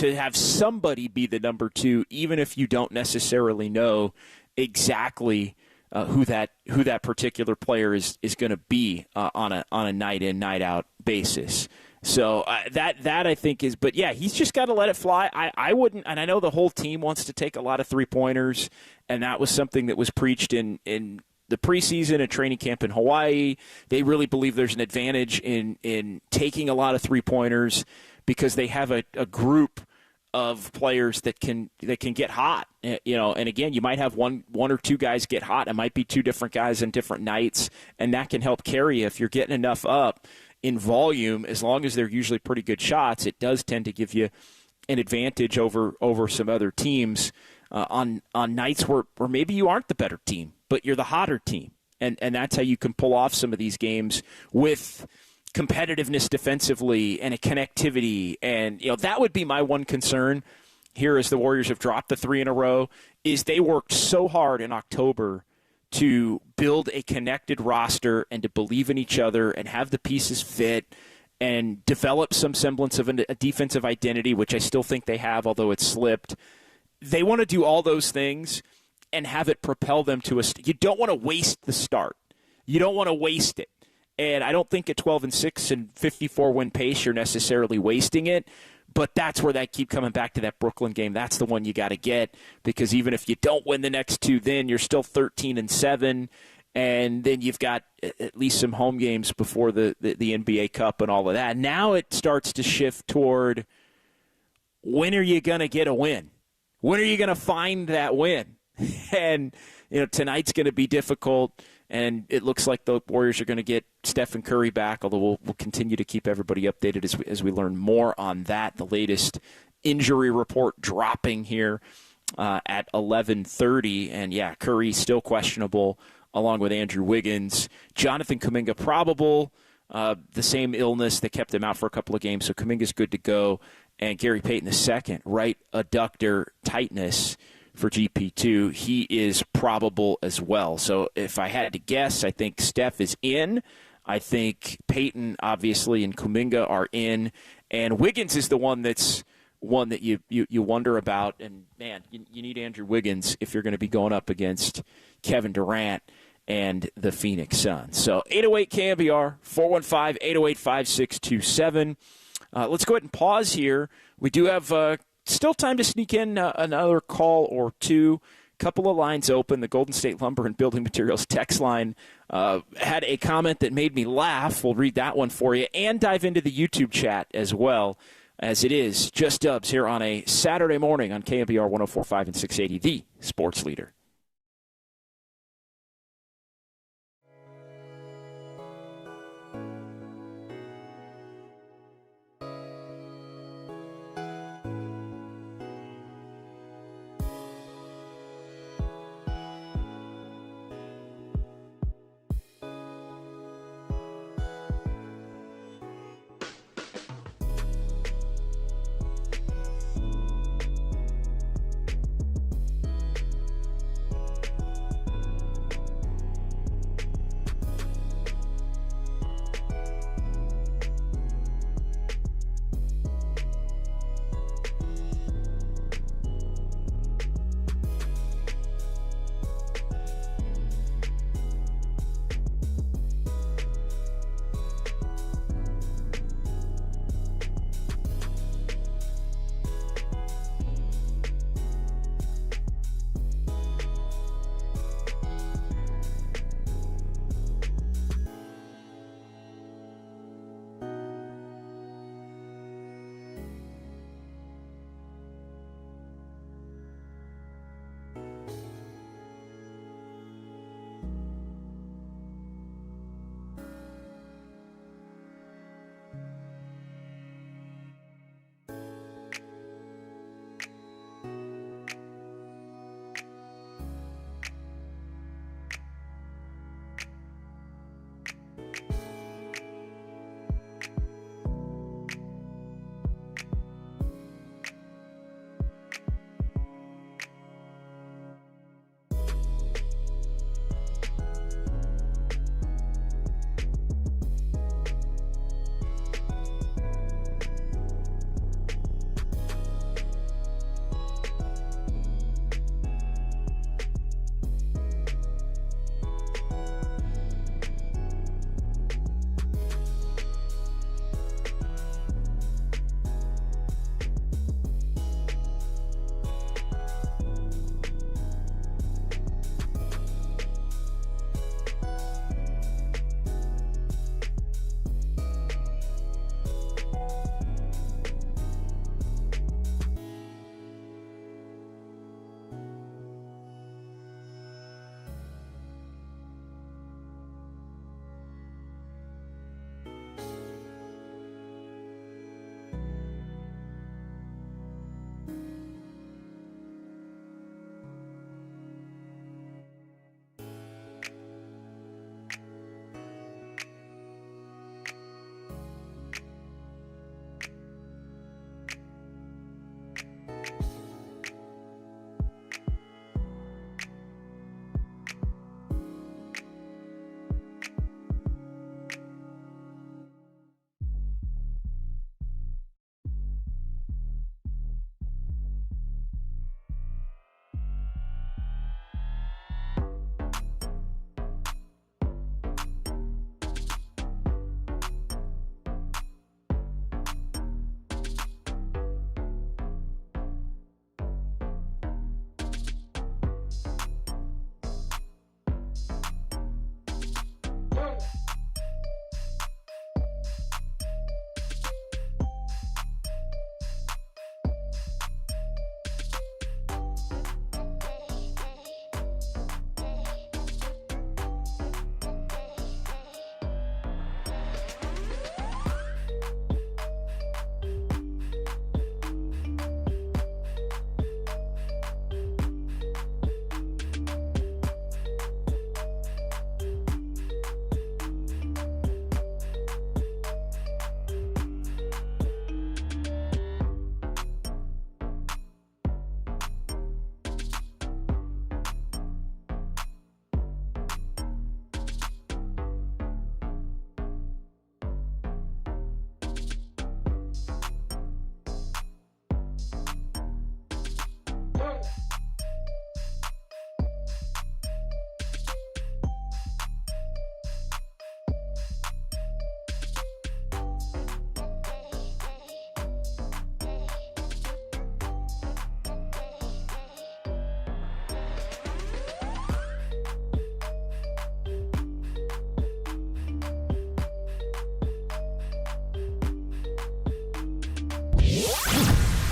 have somebody be the number 2, even if you don't necessarily know exactly who that particular player is going to be on a night in, night out basis. So that I think is, but yeah, he's just got to let it fly. I wouldn't, and I know the whole team wants to take a lot of 3-pointers, and that was something that was preached in the preseason and training camp in Hawaii. They really believe there's an advantage in taking a lot of 3-pointers because they have a group of players that can get hot. And again, you might have one or 2 guys get hot. It might be 2 different guys on different nights, and that can help carry you if you're getting enough up in volume. As long as they're usually pretty good shots, it does tend to give you an advantage over some other teams on nights where maybe you aren't the better team, but you're the hotter team. And that's how you can pull off some of these games with competitiveness defensively and a connectivity. And, that would be my one concern here as the Warriors have dropped the 3 in a row, is they worked so hard in October to build a connected roster and to believe in each other and have the pieces fit and develop some semblance of a defensive identity, which I still think they have, although it's slipped. They want to do all those things and have it propel them to you don't want to waste the start. You don't want to waste it. And I don't think at 12-6 and 54-win pace you're necessarily wasting it, but that's where they keep coming back to that Brooklyn game. That's the one you got to get, because even if you don't win the next 2, then you're still 13-7, and then you've got at least some home games before the NBA Cup and all of that. Now it starts to shift toward, when are you going to get a win? When are you going to find that win? And tonight's going to be difficult. And it looks like the Warriors are going to get Stephen Curry back, although we'll continue to keep everybody updated as we learn more on that. The latest injury report dropping here at 11:30. And, yeah, Curry still questionable, along with Andrew Wiggins. Jonathan Kuminga probable, the same illness that kept him out for a couple of games. So Kuminga's good to go. And Gary Payton II, right adductor tightness for GP2, he is probable as well. So if I had to guess, I think Steph is in. I think Peyton, obviously, and Kuminga are in. And Wiggins is the one that you wonder about. And, man, you need Andrew Wiggins if you're going to be going up against Kevin Durant and the Phoenix Suns. So 808 KNBR, 415-808-5627. Let's go ahead and pause here. We do have still time to sneak in another call or two. Couple of lines open. The Golden State Lumber and Building Materials text line had a comment that made me laugh. We'll read that one for you and dive into the YouTube chat as well, as it is Just Dubs here on a Saturday morning on KNBR 104.5 and 680, the sports leader.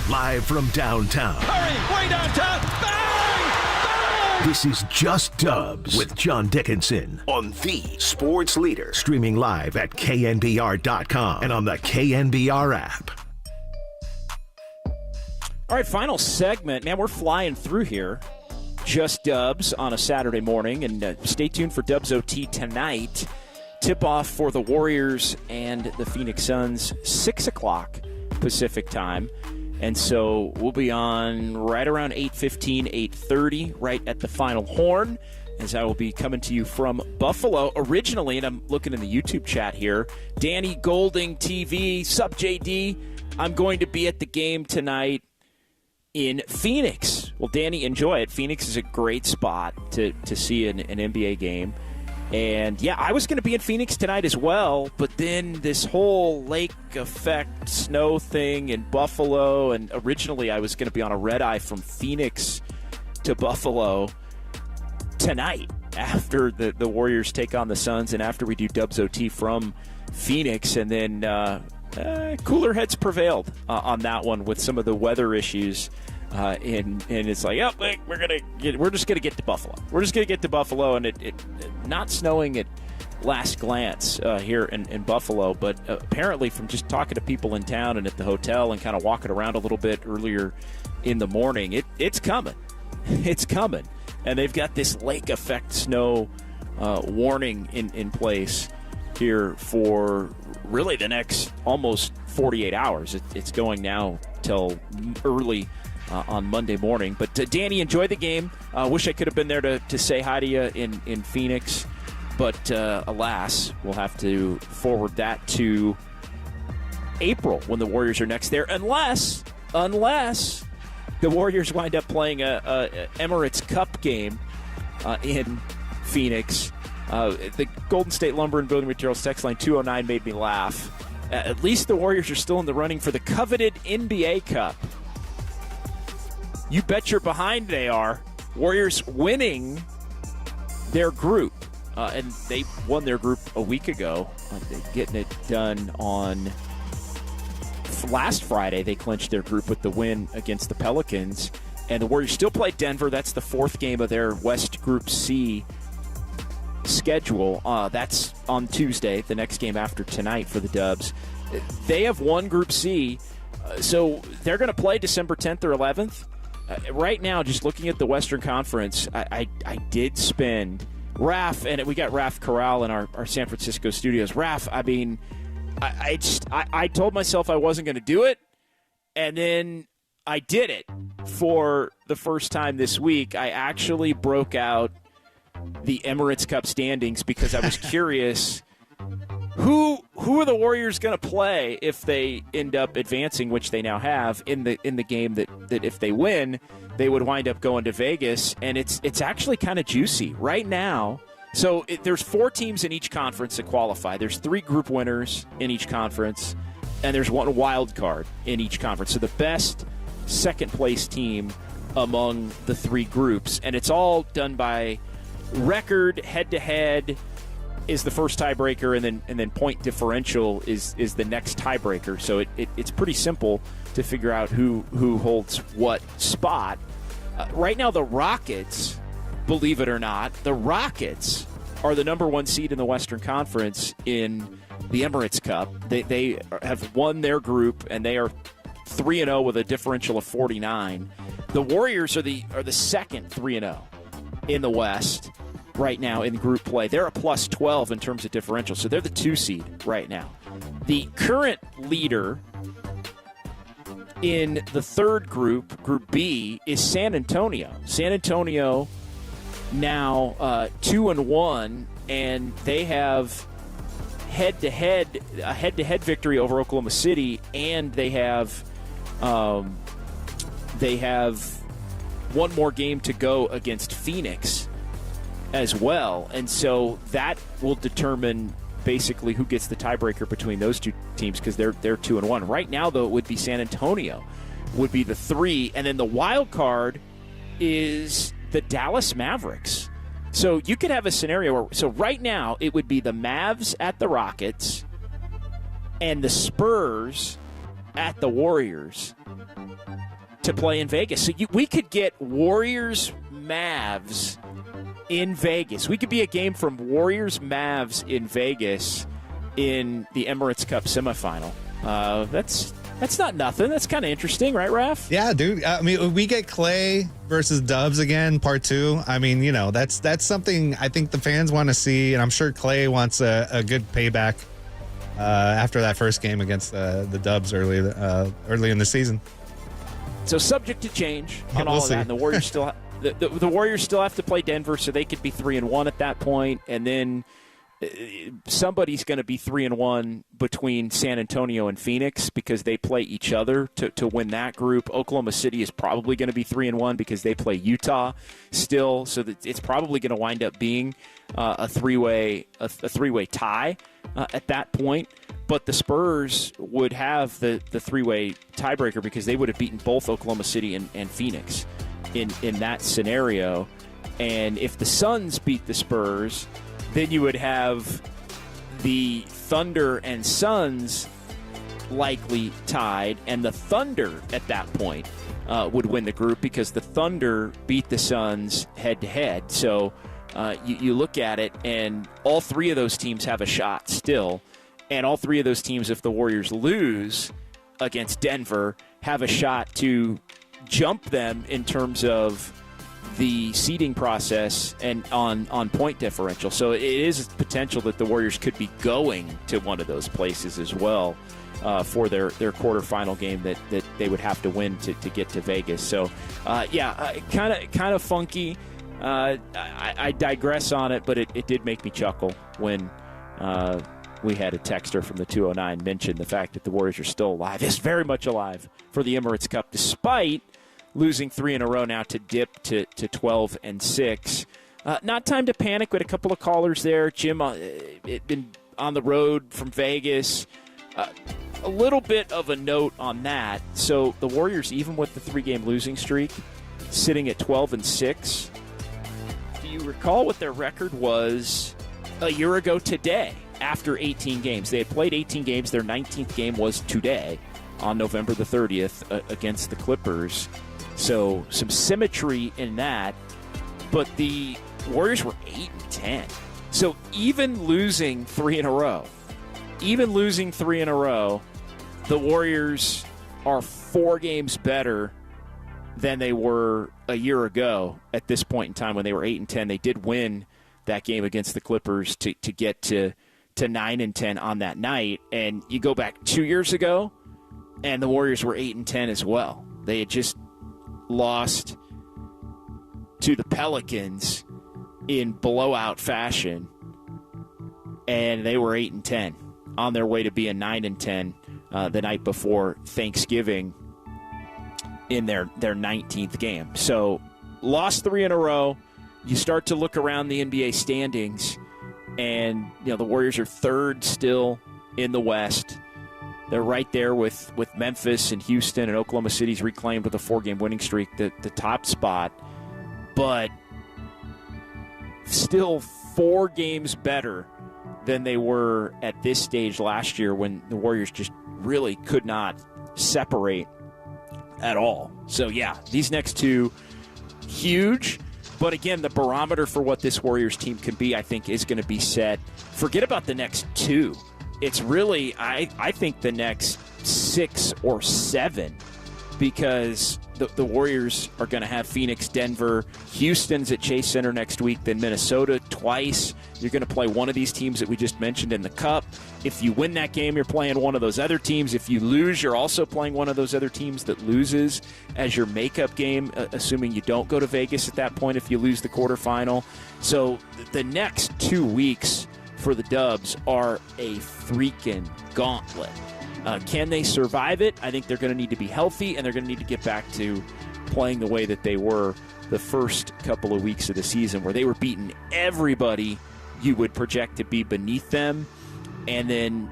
Live from downtown. Hurry, way downtown. Bang! Bang! This is Just Dubs with John Dickinson on the Sports Leader. Streaming live at KNBR.com and on the KNBR app. All right, final segment. Man, we're flying through here. Just Dubs on a Saturday morning. And stay tuned for Dubs OT tonight. Tip-off for the Warriors and the Phoenix Suns, 6 o'clock Pacific time. And so we'll be on right around 8:15, 8:30, right at the final horn, as I will be coming to you from Buffalo originally. And I'm looking in the YouTube chat here. Danny Golding TV, sup JD. I'm going to be at the game tonight in Phoenix. Well, Danny, enjoy it. Phoenix is a great spot to see an NBA game. And, yeah, I was going to be in Phoenix tonight as well, but then this whole lake effect snow thing in Buffalo, and originally I was going to be on a red eye from Phoenix to Buffalo tonight after the Warriors take on the Suns and after we do Dubs OT from Phoenix. And then cooler heads prevailed on that one with some of the weather issues. And it's like, oh, we're just gonna get to Buffalo. We're just gonna get to Buffalo, and it not snowing at last glance here in Buffalo, but apparently from just talking to people in town and at the hotel and kind of walking around a little bit earlier in the morning, it's coming. It's coming, and they've got this lake effect snow warning in place here for really the next almost 48 hours. It's going now till early on Monday morning. But Danny, enjoy the game. Wish I could have been there to say hi to you in Phoenix. But alas, we'll have to forward that to April when the Warriors are next there. Unless the Warriors wind up playing a Emirates Cup game in Phoenix. The Golden State Lumber and Building Materials text line 209 made me laugh. At least the Warriors are still in the running for the coveted NBA Cup. You bet you're behind they are. Warriors winning their group. And they won their group a week ago. Getting it done on last Friday. They clinched their group with the win against the Pelicans. And the Warriors still play Denver. That's the fourth game of their West Group C schedule. That's on Tuesday, the next game after tonight for the Dubs. They have won Group C, so they're going to play December 10th or 11th. Right now, just looking at the Western Conference, I did spend Raf, and we got Raf Corral in our San Francisco studios. Raf, I mean, I told myself I wasn't going to do it, and then I did it for the first time this week. I actually broke out the Emirates Cup standings because I was curious who are the Warriors going to play if they end up advancing, which they now have in the game that if they win, they would wind up going to Vegas, and it's actually kind of juicy right now. So there's 4 teams in each conference that qualify. There's 3 group winners in each conference, and there's 1 wild card in each conference. So the best second place team among the 3 groups, and it's all done by record, head-to-head is the first tiebreaker, and then point differential is the next tiebreaker. So it's pretty simple to figure out who holds what spot. Right now, the Rockets, believe it or not, the Rockets are the number 1 seed in the Western Conference in the Emirates Cup. They have won their group, and they are 3-0 with a differential of 49. The Warriors are the second 3-0 in the West right now in group play. They're a plus 12 in terms of differential, so they're the 2 seed right now. The current leader in the third group, Group B, is San Antonio. San Antonio now 2-1, and they have a head-to-head victory over Oklahoma City, and they have one more game to go against Phoenix as well. And so that will determine basically who gets the tiebreaker between those 2 teams, because they're 2-1. Right now, though, it would be San Antonio would be the 3, and then the wild card is the Dallas Mavericks. So you could have a scenario where, so right now it would be the Mavs at the Rockets and the Spurs at the Warriors. to play in Vegas. So we could get Warriors-Mavs in Vegas. We could be a game from Warriors-Mavs in Vegas in the Emirates Cup semifinal. That's not nothing. That's kind of interesting, right, Raph? Yeah, dude. I mean, we get Clay versus Dubs again, part 2. I mean, that's something I think the fans want to see, and I'm sure Clay wants a good payback after that first game against the Dubs early in the season. So subject to change on We'll all see. of that. And the Warriors still the Warriors still have to play Denver, so they could be 3-1 at that point, and then somebody's going to be 3-1 between San Antonio and Phoenix because they play each other to win that group. Oklahoma City is probably going to be 3-1 because they play Utah still, so that it's probably going to wind up being a three-way tie at that point. But the Spurs would have the three-way tiebreaker because they would have beaten both Oklahoma City and Phoenix in that scenario. And if the Suns beat the Spurs, then you would have the Thunder and Suns likely tied, and the Thunder at that point would win the group because the Thunder beat the Suns head-to-head. So you look at it, and all 3 of those teams have a shot still, and all 3 of those teams, if the Warriors lose against Denver, have a shot to jump them in terms of the seeding process and on point differential. So it is potential that the Warriors could be going to one of those places as well for their quarterfinal game that they would have to win to get to Vegas. So kind of funky. I digress on it, but it did make me chuckle when we had a texter from the 209 mention the fact that the Warriors are still alive. It's very much alive for the Emirates Cup, despite losing 3 in a row now to dip to 12-6. Not time to panic. We had a couple of callers there. Jim been on the road from Vegas. A little bit of a note on that. So the Warriors, even with the 3-game losing streak, sitting at 12-6. Do you recall what their record was a year ago today after 18 games? They had played 18 games. Their 19th game was today on November the 30th against the Clippers. So some symmetry in that, but the Warriors were 8-10. So even losing 3 in a row, the Warriors are 4 games better than they were a year ago at this point in time when they were 8-10. They did win that game against the Clippers to get to 9-10 on that night. And you go back 2 years ago, and the Warriors were 8-10 as well. They had just lost to the Pelicans in blowout fashion, and they were 8-10 on their way to being 9-10 the night before Thanksgiving in their 19th game. So lost 3 in a row. You start to look around the NBA standings, and the Warriors are 3rd still in the West. They're right there with Memphis and Houston, and Oklahoma City's reclaimed with a 4-game winning streak, the top spot. But still 4 games better than they were at this stage last year when the Warriors just really could not separate at all. So, yeah, these next 2, huge. But, again, the barometer for what this Warriors team can be, I think, is going to be set. Forget about the next 2. It's really, I think, the next 6 or 7, because the Warriors are going to have Phoenix, Denver, Houston's at Chase Center next week, then Minnesota twice. You're going to play one of these teams that we just mentioned in the Cup. If you win that game, you're playing one of those other teams. If you lose, you're also playing one of those other teams that loses as your makeup game, assuming you don't go to Vegas at that point if you lose the quarterfinal. So the next 2 weeks for the Dubs are a freaking gauntlet. Can they survive it? I think they're going to need to be healthy, and they're going to need to get back to playing the way that they were the first couple of weeks of the season, where they were beating everybody you would project to be beneath them, and then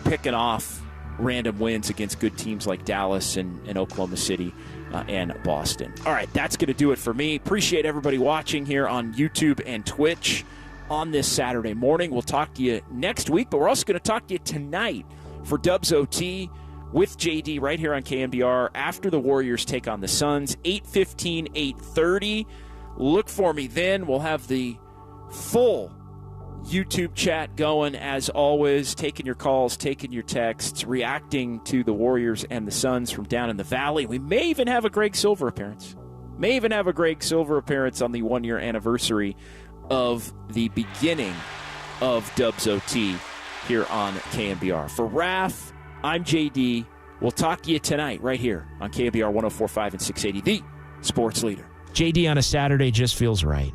picking off random wins against good teams like Dallas and Oklahoma City and Boston. All right, that's going to do it for me. Appreciate everybody watching here on YouTube and Twitch on this Saturday morning. We'll talk to you next week, but we're also going to talk to you tonight for Dubs OT with JD right here on KNBR after the Warriors take on the Suns, 8:15, 8:30. Look for me then. We'll have the full YouTube chat going as always, taking your calls, taking your texts, reacting to the Warriors and the Suns from down in the valley. We may even have a Greg Silver appearance. on the 1-year anniversary of the beginning of Dubs OT here on KNBR. For Raph, I'm JD. We'll talk to you tonight right here on KNBR 104.5 and 680, the sports leader. JD on a Saturday just feels right.